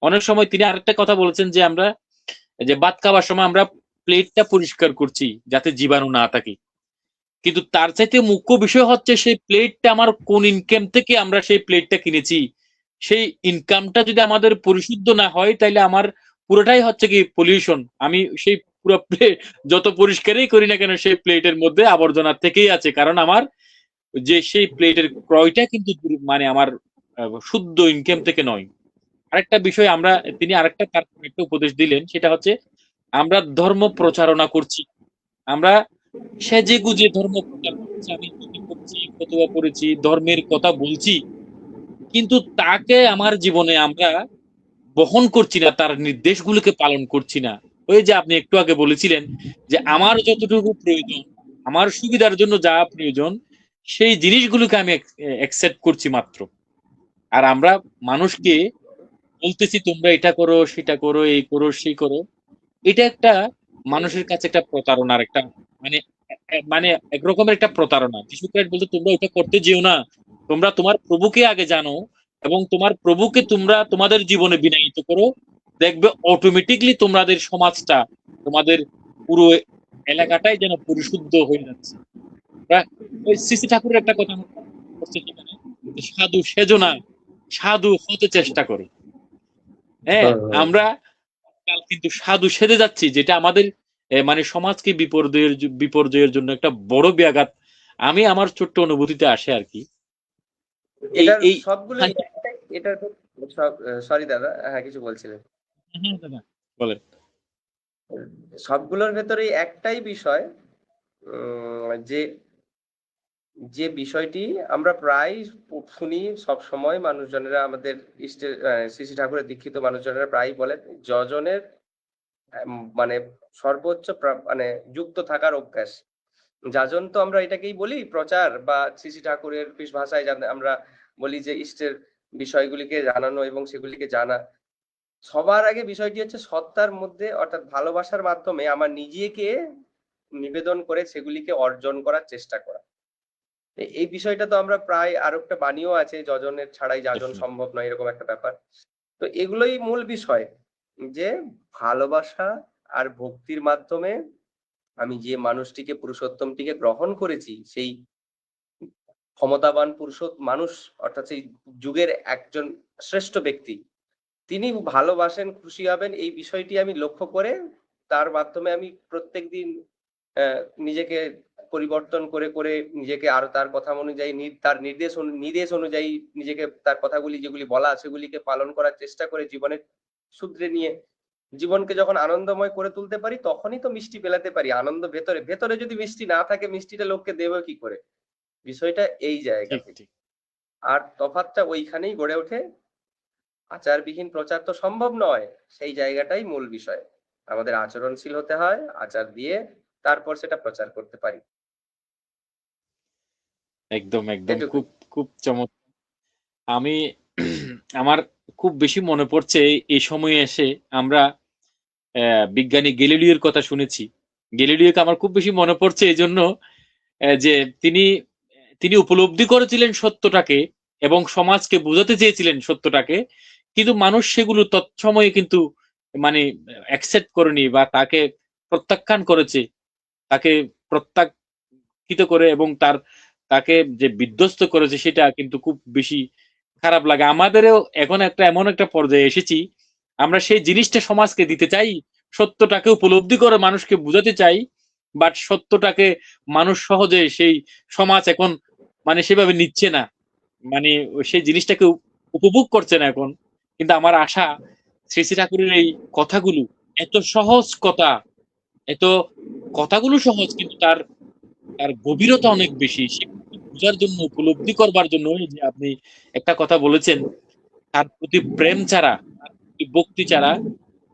অনেক সময় তিনি আরেকটা কথা বলেছেন যে আমরা যে ভাত খাওয়ার সময় আমরা প্লেটটা পরিষ্কার করছি যাতে জীবাণু না থাকে, কিন্তু তার চাইতে মুখ্য বিষয় হচ্ছে সেই প্লেটটা আমার কোন ইনকাম থেকে আমরা সেই প্লেটটা কিনেছি। সেই ইনকামটা যদি আমাদের পরিশুদ্ধ না হয় তাহলে আমার পুরোটাই হচ্ছে কি পলিউশন। আমি সেই পুরো প্লেট যত পরিষ্কারই করি না কেন সেই প্লেটের মধ্যে আবর্জনা থেকেই আছে, কারণ আমার যে সেই প্লেটের ক্রয়টা কিন্তু মানে আমার শুদ্ধ ইনকাম থেকে নয়। আরেকটা বিষয় আমরা তিনি আরেকটা তার একটা উপদেশ দিলেন, সেটা হচ্ছে আমরা ধর্ম প্রচারণা করছি, আমরা সেজে গুজে ধর্ম প্রচার করছে, আমি কি করছি, ফতোয়া পড়েছি, ধর্মের কথা বলছি, কিন্তু তাকে আমার জীবনে আমরা বহন করছি না, তার নির্দেশগুলোকে পালন করছি না। ওই যে আপনি একটু আগে বলেছিলেন যে আমার যতটুকু প্রয়োজন, আমার সুবিধার জন্য যা প্রয়োজন, সেই জিনিসগুলোকে আমি অ্যাকসেপ্ট করছি মাত্র। আর আমরা মানুষকে বলতেছি তোমরা এটা করো, সেটা করো, এই করো, সেই করো। এটা একটা মানুষের কাছে একটা প্রতারণার একটা মানে মানে একরকমের একটা প্রতারণা। যিশু খ্রিস্ট বলতে তোমরা ওটা করতে যেও না, তোমরা তোমার প্রভুকে আগে জানো এবং তোমার প্রভুকে তোমরা তোমাদের জীবনে বিনায়িত করো, দেখবে অটোমেটিকলি তোমাদের সমাজটা, তোমাদের পুরো এলাকাটাই যেন পরিশুদ্ধ হয়ে যাচ্ছে। ওই শ্রী ঠাকুরের একটা কথা আমার মনে পড়ছে সেখানে, যে সাধু সেজো না, সাধু হতে চেষ্টা করো। হ্যাঁ, হুম, হুম। আমরা কাল কিন্তু সাধু সেজে যাচ্ছি, যেটা আমাদের মানে সমাজকে বিপর্যয়ের জন্য একটা বড় ব্যাঘাত। আমি আমার ছোট্ট অনুভূতিতে আসে আর কি। এই এটার এই সবগুলোই হ্যাঁ, এটার সব, সরি দাদা, হ্যাঁ কিছু বলছিলেন। হ্যাঁ দাদা বলেন। সবগুলোর ভেতরেই একটাই বিষয়, যে যে বিষয়টি আমরা প্রায় শুনি সব সময়, মানুষজনেরা আমাদের ইষ্টের শ্রী শ্রী ঠাকুরের দীক্ষিত মানুষজনেরা প্রায় বলেন, যজনের মানে সর্বোচ্চ মানে যুক্ত থাকার অভ্যাস। যাজন তো আমরা এটাকেই বলি প্রচার, বা শ্রী শ্রী ঠাকুরের ভাষায় আমরা বলি যে ইষ্টের বিষয়গুলিকে জানানো এবং সেগুলিকে জানা। সবার আগে বিষয়টি হচ্ছে সত্তার মধ্যে, অর্থাৎ ভালোবাসার মাধ্যমে আমার নিজেকে নিবেদন করে সেগুলিকে অর্জন করার চেষ্টা করা। এই বিষয়টা তো আমরা প্রায়, আর একটা বাণীও আছে, যজনের ছাড়াই যাজন Definitely. সম্ভব নয়, এরকম একটা ব্যাপার। তো এগুলোই মূল বিষয়, যে ভালোবাসা আর ভক্তির মাধ্যমে আমি যে মানুষটিকে, পুরুষোত্তমটিকে গ্রহণ করেছি, সেই ক্ষমতাবান মানুষ, অর্থাৎ সেই যুগের একজন শ্রেষ্ঠ ব্যক্তি, তিনি ভালোবাসেন, খুশি হবেন, এই বিষয়টি আমি লক্ষ্য করে তার মাধ্যমে আমি প্রত্যেকদিন নিজেকে পরিবর্তন করে নিজেকে আরো তার কথা অনুযায়ী, তার নির্দেশ অনুযায়ী নিজেকে, তার কথাগুলি যেগুলি বলা সেগুলিকে পালন করার চেষ্টা করে জীবনে শুধরে নিয়ে জীবনকে যখন আনন্দময় করে তুলতে পারি, তখনই তো মিষ্টি পেলাতে পারি। আনন্দ ভেতরে ভেতরে যদি মিষ্টি না থাকে, মিষ্টিটা লোককে দেবো কি করে? বিষয়টা এই জায়গা ঠিক থেকে। ঠিক। আর তফাৎটা ওইখানেই গড়ে ওঠে। আচারবিহীন প্রচার তো সম্ভব নয়। সেই জায়গাটাই মূল বিষয়। আমাদের আচরণশীল হতে হয়, আচার দিয়ে তারপর সেটা প্রচার করতে পারি। একদম একদম, এটুকুই। খুব খুব চমৎকার। আমি আমার খুব বেশি মনে পড়ছে এই সময়ে এসে আমরা বিজ্ঞানী গ্যালিলিওর কথা শুনেছি। গ্যালিলিওকে আমার খুব বেশি মনে পড়ছে এজন্য যে তিনি তিনি উপলব্ধি করেছিলেন সত্যটাকে এবং সমাজকে বোঝাতে চেয়েছিলেন সত্যটাকে। কিন্তু মানুষ সেগুলো তৎসময়ে কিন্তু মানে অ্যাকসেপ্ট করেনি বা তাকে প্রত্যাখ্যান করেছে। তাকে প্রত্যাখ্যিত করে এবং তাকে যে বিধ্বস্ত করেছে সেটা কিন্তু খুব বেশি খারাপ লাগে। আমাদেরও এখন এমন একটা পর্যায়ে এসেছি, আমরা সেই জিনিসটা সমাজকে দিতে চাই, সত্যটাকে উপলব্ধি করে মানুষকে বুঝাতে চাই, বাট সত্যটাকে মানুষ সহজে সেই সমাজ এখন মানে সেভাবে নিচ্ছে না। মানে সেই জিনিসটাকে উপভোগ করছে না এখন। কিন্তু আমার আশা শ্রী শ্রী ঠাকুরের এই কথাগুলো, এত সহজ কথা, এত কথাগুলো সহজ কিন্তু তার তার গভীরতা অনেক বেশি। সেগুলোকে বোঝার জন্য, উপলব্ধি করবার জন্য এই যে আপনি একটা কথা বলেছেন, তার প্রতি প্রেম ছাড়া, তার প্রতি ভক্তি ছাড়া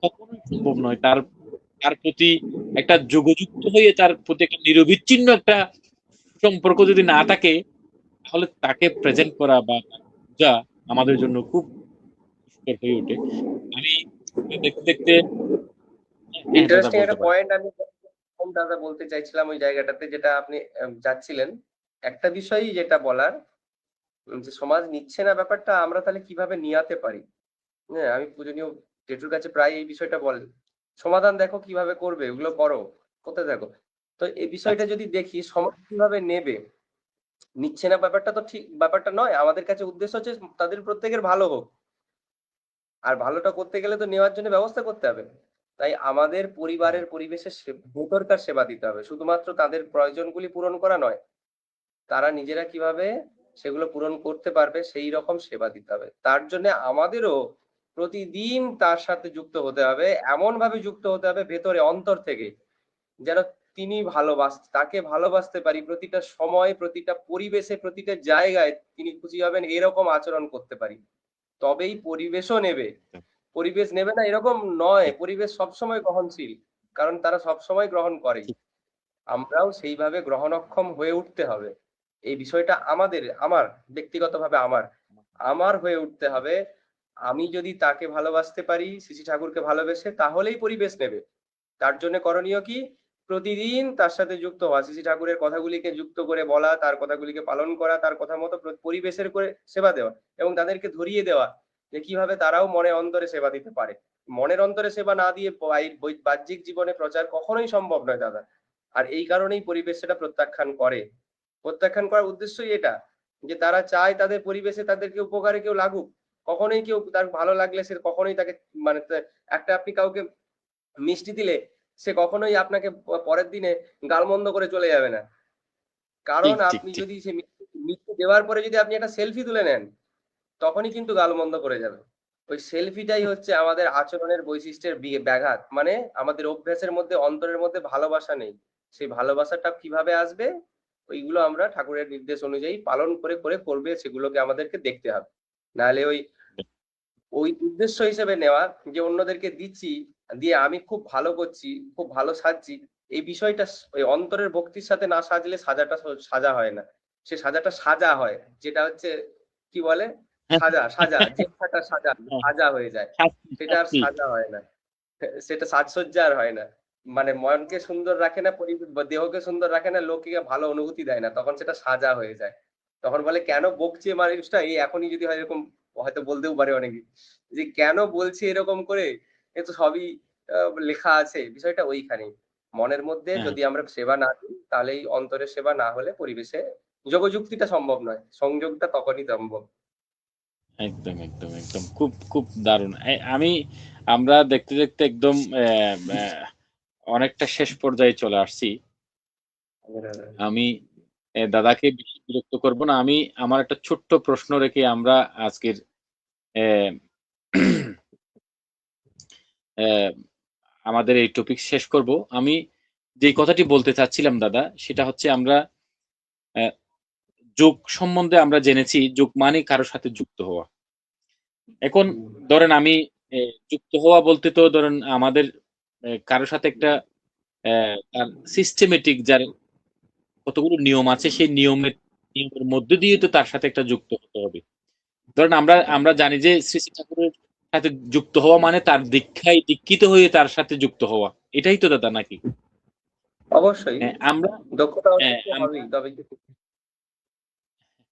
কখনোই সম্ভব নয়। তার তার প্রতি একটা যোগযুক্ত হয়ে তার প্রতি একটা নিরবিচ্ছিন্ন একটা সম্পর্ক যদি না থাকে, তাহলে তাকে প্রেজেন্ট করা বা তাকে বোঝা আমাদের জন্য খুব দুষ্কর হয়ে ওঠে। আমি দেখতে দেখতে হ্যাঁ দাদা ইন্টারেস্টিং বলতে একটা পারেন। পয়েন্ট আমি দাদা বলতে চাইছিলাম ওই জায়গাটাতে, যেটা আপনি যাচ্ছিলেন। একটা বিষয়ই যেটা বলার, যে সমাজ নিচ্ছে না ব্যাপারটা আমরা তাহলে কিভাবে নিয়াতে পারি। হ্যাঁ, আমি পূজনীয় জেঠুর কাছে প্রায় এই বিষয়টা বলেন, সমাধান দেখো কিভাবে করবে, ওগুলো করো, করতে দেখো। তো এই বিষয়টা আচ্ছা, যদি দেখি সমাজ কিভাবে নেবে, নিচ্ছে না ব্যাপারটা তো ঠিক ব্যাপারটা নয়। আমাদের কাছে উদ্দেশ্য হচ্ছে তাদের প্রত্যেকের ভালো হোক, আর ভালোটা করতে গেলে তো নেওয়ার জন্য ব্যবস্থা করতে হবে। তাই আমাদের পরিবারের পরিবেশের ভেতরকার সেবা দিতে হবে, শুধুমাত্র তাদের প্রয়োজনগুলি পূরণ করা নয়, তারা নিজেরা কিভাবে সেগুলো পূরণ করতে পারবে সেই রকম সেবা দিতে হবে। তার জন্য আমাদেরও প্রতিদিন তার সাথে যুক্ত হতে হবে, এমন ভাবে যুক্ত হতে হবে ভেতরে, অন্তর থেকে, যেন তিনি তাকে ভালোবাসতে পারি, প্রতিটা সময়, প্রতিটা পরিবেশে, প্রতিটা জায়গায় তিনি খুশি হবেন এরকম আচরণ করতে পারি, তবেই পরিবেশও নেবে। পরিবেশ নেবে না এরকম নয়, ঠিক পরিবেশ সবসময় গ্রহণশীল, কারণ তারা সবসময় গ্রহণ করেই। ঠিক আমরাও সেইভাবে গ্রহণক্ষম হয়ে উঠতে হবে। এই বিষয়টা আমার ব্যক্তিগতভাবে আমার হয়ে উঠতে হবে। আমি যদি তাকে ভালোবাসতে পারি, শ্রী শ্রী ঠাকুরকে ভালোবেসে, তাহলেই পরিবেশ নেবে। তার জন্য করণীয় কি? প্রতিদিন তার সাথে যুক্ত হওয়া, শ্রী শ্রী ঠাকুরের কথাগুলিকে যুক্ত করে বলা, তার কথাগুলিকে পালন করা, তার কথা মতো পরিবেশের করে সেবা দেওয়া এবং তাদেরকে ধরিয়ে দেওয়া যে কিভাবে তারাও মনে অন্তরে সেবা দিতে পারে। মনের অন্তরে সেবা না দিয়ে বাহ্যিক জীবনে প্রচার কখনোই সম্ভব নয় দাদা। আর এই কারণেই পরিবেশ সেটা প্রত্যাখ্যান করে। প্রত্যাখ্যান করার উদ্দেশ্যই এটা যে তারা চায় তাদের পরিবেশে তাদেরকে উপকারে কেউ লাগুক। কখনোই কেউ তার ভালো লাগলে সে কখনোই তাকে মানে একটা আপনি কাউকে মিষ্টি দিলে সে কখনোই আপনাকে পরের দিনে গালমন্দ করে চলে যাবে না। কারণ ঠিক ঠিক আপনি ঠিক যদি সে মিষ্টি দেওয়ার পরে যদি আপনি একটা সেলফি তুলে নেন, তখনই কিন্তু গালমন্দ করে যাবে। ওই সেলফিটাই হচ্ছে আমাদের আচরণের বৈশিষ্ট্যের ব্যাঘাত। মানে আমাদের অভ্যাসের মধ্যে, অন্তরের মধ্যে ভালোবাসা নেই। সেই ভালোবাসাটা কিভাবে আসবে? ওইগুলো আমরা ঠাকুরের নির্দেশ অনুযায়ী পালন করে করবে, সেগুলোকে আমাদেরকে দেখতে হবে। নাহলে ওই উদ্দেশ্য হিসেবে নেওয়া যে অন্যদেরকে দিচ্ছি, দিয়ে আমি খুব ভালো করছি, খুব ভালো সাজছি, এই বিষয়টা ওই অন্তরের ভক্তির সাথে না সাজলে সাজা হয় না। সে সাজাটা সাজা হয়, যেটা হচ্ছে কি বলে, সাজা যেটা সাজা হয়ে যায়, শাস্তি সেটা আর শাস্তি সাজা হয় না। সেটা সাজসজ্জা আর হয় না। মানে মনকে সুন্দর রাখে না, দেহকে সুন্দর রাখে না, লোককে ভালো অনুভূতি দেয় না, তখন সেটা সাজা হয়ে যায়। তখন বলে কেন বকছে মানুষটা, এই এখনই যদি হয় এরকম হয়তো বলতেও পারে অনেকে যে কেন বলছে এরকম করে, এ তো সবই লেখা আছে। বিষয়টা ওইখানেই, মনের মধ্যে হ্যাঁ যদি আমরা সেবা না দিই, তাহলে এই অন্তরের সেবা না হলে পরিবেশে যোগযুক্তিটা সম্ভব নয়, সংযোগটা তখনই সম্ভব। একদম একদম একদম খুব খুব দারুণ আমরা দেখতে দেখতে একদম অনেকটা শেষ পর্যায়ে চলে আসছি আমি দাদাকে বেশি বিরক্ত করব না আমি আমার একটা ছোট্ট প্রশ্ন রেখে আমরা আজকের আহ, আহ, আমাদের এই টপিক শেষ করব আমি যে কথাটি বলতে চাচ্ছিলাম দাদা সেটা হচ্ছে আমরা আহ, যোগ সম্বন্ধে আমরা জেনেছি যোগ মানে কারোর সাথে যুক্ত হওয়া এখন ধরেন আমি যুক্ত হওয়া বলতে তো ধরেন আমাদের কারোর সাথে একটা তার সিস্টেমেটিক যার কতগুলো নিয়ম আছে সেই নিয়মের মধ্যে দিয়ে তো তার সাথে একটা যুক্ত হতে হবে ধরেন আমরা আমরা জানি যে শ্রী শ্রী ঠাকুরের সাথে যুক্ত হওয়া মানে তার দীক্ষিত হয়ে তার সাথে যুক্ত হওয়া এটাই তো দাদা নাকি অবশ্যই আমরা দক্ষতা অর্জন হ্যাঁ তো আমরা হবেই, তবে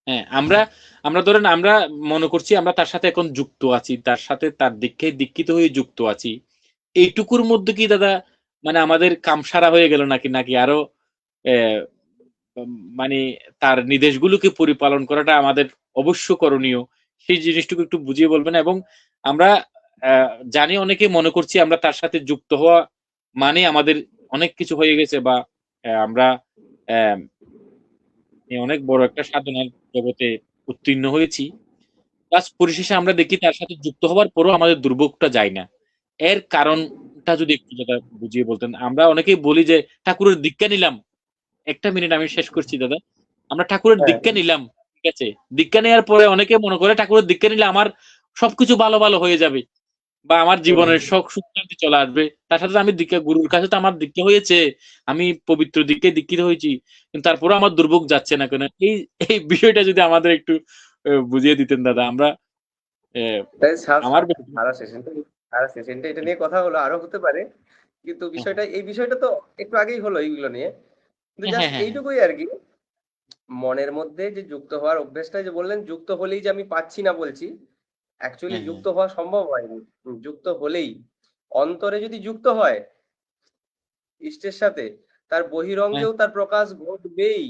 হ্যাঁ আমরা আমরা ধরেন আমরা মনে করছি আমরা তার সাথে এখন যুক্ত আছি তার সাথে তার দীক্ষিত হয়ে যুক্ত আছি এইটুকুর মধ্যে কি দাদা মানে আমাদের কাম সারা হয়ে গেল নাকি নাকি আরো আহ, মানে তার নির্দেশগুলোকে পরিপালন করাটা আমাদের অবশ্য করণীয় সেই জিনিসটুকু একটু বুঝিয়ে বলবেন এবং আমরা জানি অনেকে মনে করছি আমরা তার সাথে যুক্ত হওয়া মানে আমাদের অনেক কিছু হয়ে গেছে বা আমরা আহ, অনেক বড় একটা সাধনার জগতে উত্তীর্ণ হয়েছি প্লাস পরিশেষে আমরা দেখি তার সাথে যুক্ত হওয়ার পরও আমাদের দুর্ভোগটা যায় না এর কারণটা যদি একটু দাদা বুঝিয়ে বলতেন আমরা অনেকেই বলি যে ঠাকুরের দীক্ষা নিলাম একটা মিনিট আমি শেষ করছি দাদা আমরা ঠাকুরের হ্যাঁ, দীক্ষা নিলাম ঠিক আছে দীক্ষা নেওয়ার পরে অনেকে মনে করে ঠাকুরের দীক্ষা নিলে আমার সবকিছু ভালো ভালো হয়ে যাবে বা আমার জীবনের সুখ সুখ শান্তি চলে আসবে তার সাথে আমি দীক্ষা গুরুর কাছে তো আমার দীক্ষা হয়েছে আমি পবিত্র দীক্ষায় দীক্ষিত হয়েছি কিন্তু তারপরে আমার দুর্ভোগ যাচ্ছে না কেন এই এই বিষয়টা যদি আমাদের একটু বুঝিয়ে দিতেন দাদা আমরা আহ, তাই আমার সারা সেশনটা এটা নিয়ে কথা হলো, আরো হতে পারে, কিন্তু এই বিষয়টা তো একটু আগেই হলো এইগুলো নিয়ে, কিন্তু হ্যাঁ জাস্ট হ্যাঁ হ্যাঁ হ্যাঁ এইটুকুই আর কি। মনের মধ্যে যে যুক্ত হওয়ার অভ্যেসটা যে বললেন, যুক্ত হলেই যে আমি পাচ্ছি না বলছি, অ্যাকচুয়ালি হ্যাঁ হ্যাঁ যুক্ত হওয়া সম্ভব হয়নি। যুক্ত হলেই, অন্তরে যদি যুক্ত হয় ইষ্টের সাথে, তার হ্যাঁ বহিরঙ্গেও তার প্রকাশ ঘটবেই।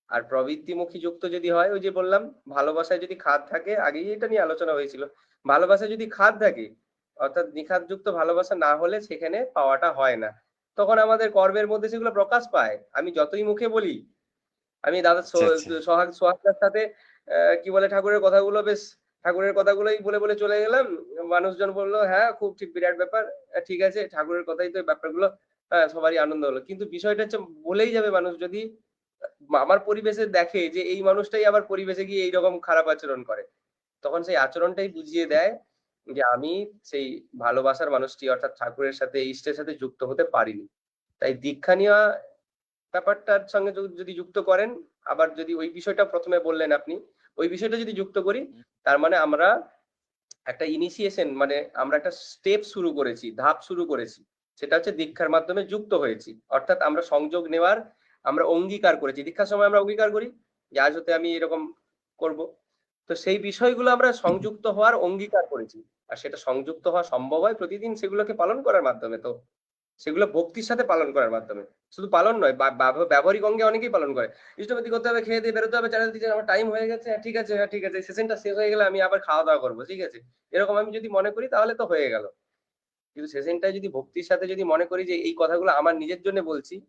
আর প্রবৃত্তিমুখী যুক্ত যদি হয়, ওই যে বললাম, ভালোবাসায় যদি খাদ থাকে, আগেই এটা নিয়ে আলোচনা হয়েছিল, ভালোবাসায় যদি খাদ থাকে, অর্থাৎ নিখাদ যুক্ত ভালোবাসা না হলে সেখানে পাওয়াটা হয় না, তখন আমাদের কর্মের মধ্যে সেগুলো প্রকাশ পায়। আমি যতই মুখে বলি, আমি দাদা আচ্ছা আচ্ছা সোহাগদার সাথে কি বলে ঠাকুরের কথাগুলো বেশ, ঠাকুরের কথাগুলোই বলে বলে চলে গেলাম, মানুষজন বললো হ্যাঁ খুব ঠিক, বিরাট ব্যাপার, ঠিক আছে ঠাকুরের কথাই তো, এই ব্যাপারগুলো হ্যাঁ, সবারই আনন্দ হলো। কিন্তু বিষয়টা হচ্ছে বলেই যাবে মানুষ যদি আমার পরিবেশে দেখে যে এই মানুষটাই আবার পরিবেশে গিয়ে এইরকম খারাপ আচরণ করে। তখন সেই আচরণটাই বুঝিয়ে দেয় যে আমি সেই ভালোবাসার মানুষটি অর্থাৎ ঠাকুরের সাথে, ইষ্টের সাথে যুক্ত হতে পারিনি। তাই দীক্ষা নেওয়া ব্যাপারটার সঙ্গে যদি যুক্ত করেন, আবার যদি ওই বিষয়টা ১ম এ বললেন আপনি, ওই বিষয়টা যদি যুক্ত করি, তার মানে আমরা একটা ইনিশিয়েশন মানে আমরা একটা স্টেপ শুরু করেছি, ধাপ শুরু করেছি। সেটা হচ্ছে দীক্ষার মাধ্যমে যুক্ত হয়েছি। অর্থাৎ আমরা সংযোগ নেওয়ার আমরা অঙ্গীকার করেছি। দীক্ষার সময় আমরা অঙ্গীকার করি যে আজ হতে আমি এরকম করব। তো সেই বিষয়গুলো আমরা সংযুক্ত হওয়ার অঙ্গীকার করেছি। আর সেটা সংযুক্ত হওয়া সম্ভব হয় প্রতিদিন সেগুলোকে পালন করার মাধ্যমে তো। সেগুলো ভক্তির সাথে পালন করার মাধ্যমে। শুধু পালন নয়, ব্যবহারিক অঙ্গে অনেকেই পালন করে। ইষ্টভৃতি করতে হবে, খেয়ে দিয়ে বেরোতে হবে, চ্যানেল দিচ্ছে, আমার টাইম হয়ে গেছে। হ্যাঁ, ঠিক আছে, হ্যাঁ, ঠিক আছে। সেশনটা শেষ হয়ে গেলে আমি আবার খাওয়া-দাওয়া করব। ঠিক আছে? এরকম আমি যদি মনে করি তাহলে তো হয়ে গেল। কিন্তু সেশনটায় যদি ভক্তির সাথে যদি মনে করি যে এই কথাগুলো আমার নিজের জন্য বলছি,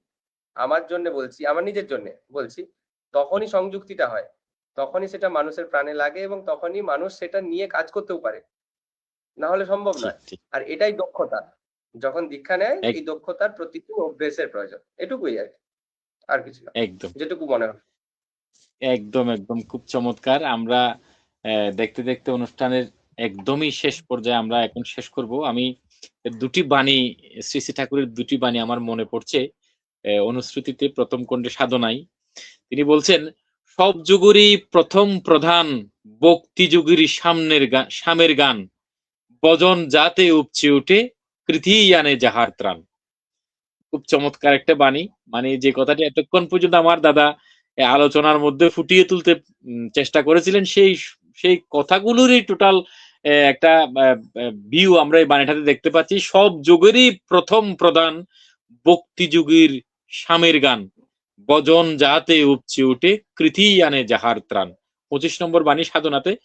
আমার জন্য বলছি, আমার নিজের জন্যে বলছি, তখনই সংযুক্তিটা হয়। তখনই সেটা মানুষের প্রাণে লাগে এবং তখনই মানুষ সেটা নিয়ে কাজ করতেও পারে। না হলে সম্ভব ঠিক, নয়। ঠিক। আর এটাই দক্ষতা। যখন দীক্ষা নেয় এক এই দক্ষতার প্রতিদিন অভ্যেসের প্রয়োজন। এটুকুই আরকি। আর কিছু না। একদম, যেটুকু মনে হয়। একদম, একদম খুব চমৎকার। আমরা দেখতে, দেখতে অনুষ্ঠানের একদমই শেষ পর্যায়ে আমরা এখন শেষ করব। আমি ২ টি বাণী শ্রী, শ্রী ঠাকুরের ২ টি বাণী আমার মনে পড়ছে। অনুশ্রুতিতে ১ম খণ্ডে সাধনায়। তিনি বলছেন, "সব যুগেরই প্রথম প্রধান ভক্তি যুগেরই সামের গান, ভজন যাতে উপচে উঠে, কৃতিই আনে যাহার ত্রাণ।" খুব চমৎকার একটা বাণী। মানে যে কথাটি এতক্ষণ পর্যন্ত আমার দাদা আলোচনার মধ্যে ফুটিয়ে তুলতে চেষ্টা করেছিলেন, সেই কথাগুলোরই টোটাল একটা ভিউ আমরা এই বাণীটাতে দেখতে পাচ্ছি। সব যুগেরই প্রথম প্রধান ভক্তি যুগের সামের গান, ভজন যাহাতে উপচে উঠে, কৃতিই আনে যাহার ত্রাণ। ২৫ নম্বর বাণী সাধনাতে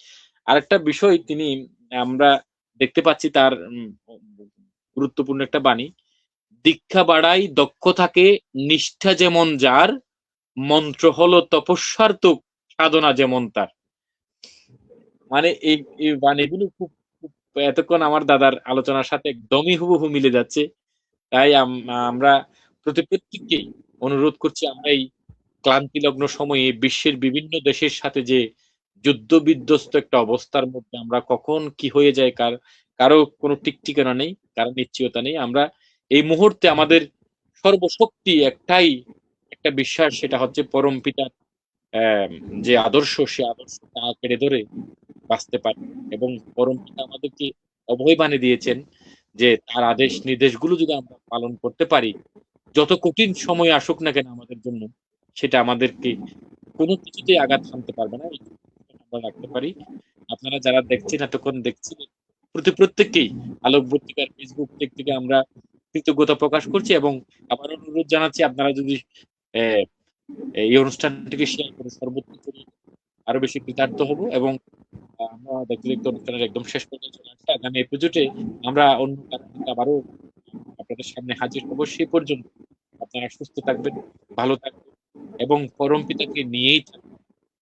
আরেকটা বিষয় তিনি আমরা দেখতে পাচ্ছি তার গুরুত্বপূর্ণ একটা বাণী। দীক্ষা বাড়াই দক্ষ থাকে নিষ্ঠা যেমন যার, মন্ত্র হলো তপস্যার্থক সাধনা যেমন তার। মানে এই বাণীগুলো খুব খুব এতক্ষণ আমার দাদার আলোচনার সাথে একদমই হুবহু মিলে যাচ্ছে। তাই আমরা প্রত্যেককেই অনুরোধ করছি আমরা এই ক্লান্তিলগ্ন সময়ে বিশ্বের বিভিন্ন দেশের সাথে যে যুদ্ধ বিধ্বস্ত একটা অবস্থার মধ্যে আমরা কখন কি হয়ে যায় কারো কোনো ঠিক ঠিকানা নেই, কারো নিশ্চয়তা নেই। আমরা এই মুহূর্তে আমাদের সর্বশক্তি একটাই একটা বিশ্বাস, সেটা হচ্ছে পরম পিতার আহ, যে আদর্শ, সে আদর্শ আঁকড়ে ধরে বাঁচতে পারি এবং পরম পিতা আমাদেরকে অভয় বাণী দিয়েছেন যে তার আদেশ নির্দেশগুলো যদি আমরা পালন করতে পারি, যত কঠিন সময় আসুক না কেন আমাদের জন্য, সেটা আমাদেরকে কোনো কিছুতেই আঘাত হানতে পারবে না। এই বিশ্বাস আমরা রাখতে পারি। আপনারা যারা দেখছেন, এতক্ষণ দেখছেন, প্রত্যেককেই আলোকবর্তিকার ফেসবুক পেজ থেকে আমরা কৃতজ্ঞতা প্রকাশ করছি এবং আবার অনুরোধ জানাচ্ছি আপনারা যদি আহ, এই অনুষ্ঠানটিকে শেয়ার করে সর্বোচ্চ করে আরো বেশি কৃতার্থ হব এবং আমরা দেখতে দেখতে অনুষ্ঠানের একদম শেষ পর্যায়ে চলে আসছি। আগামী এপিসোডে আমরা অন্য কারণে আবারও আপনাদের সামনে হাজির হব। সে পর্যন্ত আপনারা সুস্থ থাকবেন, ভালো থাকবেন এবং পরম পিতাকে নিয়েই থাকবেন,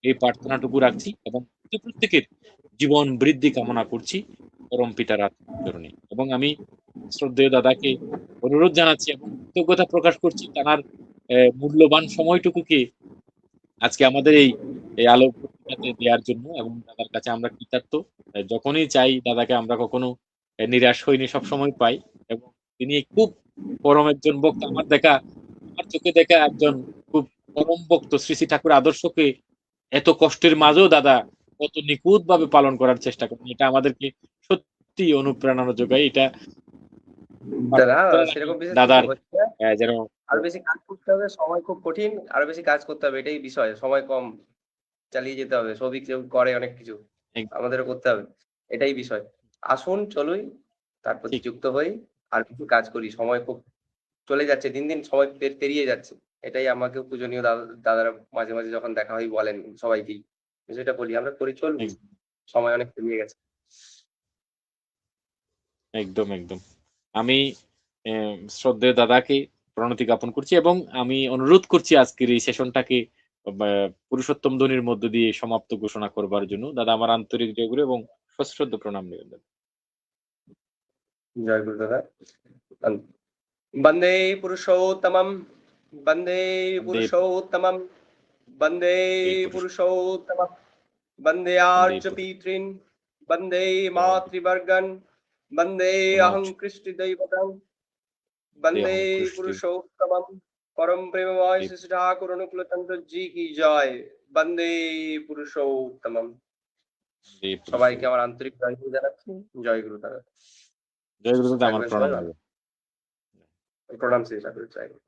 এই প্রার্থনাটুকু রাখছি এবং প্রত্যেকের জীবন বৃদ্ধি কামনা করছি পরম পিতার চরণে। এবং আমি শ্রদ্ধেয় দাদাকে অনুরোধ জানাচ্ছি এবং কৃতজ্ঞতা প্রকাশ করছি তার মূল্যবান সময়টুকুকে আজকে আমাদের এই আলোক পত্রিকাতে দেওয়ার জন্য এবং দাদার কাছে আমরা কৃতার্থ। যখনই চাই দাদাকে আমরা কখনো নিরাশ হইনি, সবসময় পাই এবং তিনি খুব পরম একজন ভক্ত। আমার চোখে দেখা একজন খুব পরম ভক্ত শ্রী শ্রী ঠাকুর আদর্শকে এত কষ্টের মাঝেও দাদা কত নিখুঁত ভাবে পালন করার চেষ্টা করেন, এটা আমাদেরকে সত্যি অনুপ্রেরণা যোগায়। এটা দাদা সুতরাং আমি সেরকম বিশেষ কিছু দাদার হচ্ছে না। যেন আরো বেশি কাজ করতে হবে, সময় খুব কঠিন। আরো বেশি কাজ করতে হবে এটাই বিষয়। সময় কম, চালিয়ে যেতে হবে। সৌভিক কেউ করে অনেক কিছু। এক- আমাদেরও করতে হবে। এটাই বিষয়। আসুন চলুই, তার প্রতি ঠিক যুক্ত হই, আর কিছু কাজ করি। সময় খুব চলে যাচ্ছে। দিন, দিন সময় পেরিয়ে যাচ্ছে। এটাই আমাকেও পূজনীয় দাদারা মাঝে, মাঝে যখন দেখা হয় বলেন সবাইকেই। বিষয়টা বলি আমরা করি চলুন। এক- সময় অনেক পেরিয়ে গেছে। একদম একদম আমি শ্রদ্ধেয় দাদাকে প্রণতি জ্ঞাপন করছি এবং আমি অনুরোধ করছি আজকের এই সেশনটাকে পুরুষোত্তম ধ্বনির মধ্য দিয়ে সমাপ্ত ঘোষণা করবার জন্য। দাদা আমার আন্তরিক জয়গুরু এবং সশ্রদ্ধ প্রণাম নিবেদন। জয় গুরু দাদা। वन्दे पुरुषोत्तमं वन्दे पुरुषोत्तमं वन्दे पुरुषोत्तमं वन्दे आर्यपितॄन् वन्दे मातृवर्गन् वन्दे अहं कृष्णदैवतं वन्दे पुरुषोत्तमं परम प्रेममय श्री ठाकुर अनुकूल चंद्र जी की जय वन्दे पुरुषोत्तमम। সবাইকে আমার আন্তরিক জয় গুরু জানাচ্ছি। জয় গুরু দাদা। জয় গুরু দাদা, আমার প্রণাম। প্রণাম শ্রী ঠাকুর। জয় গুরু।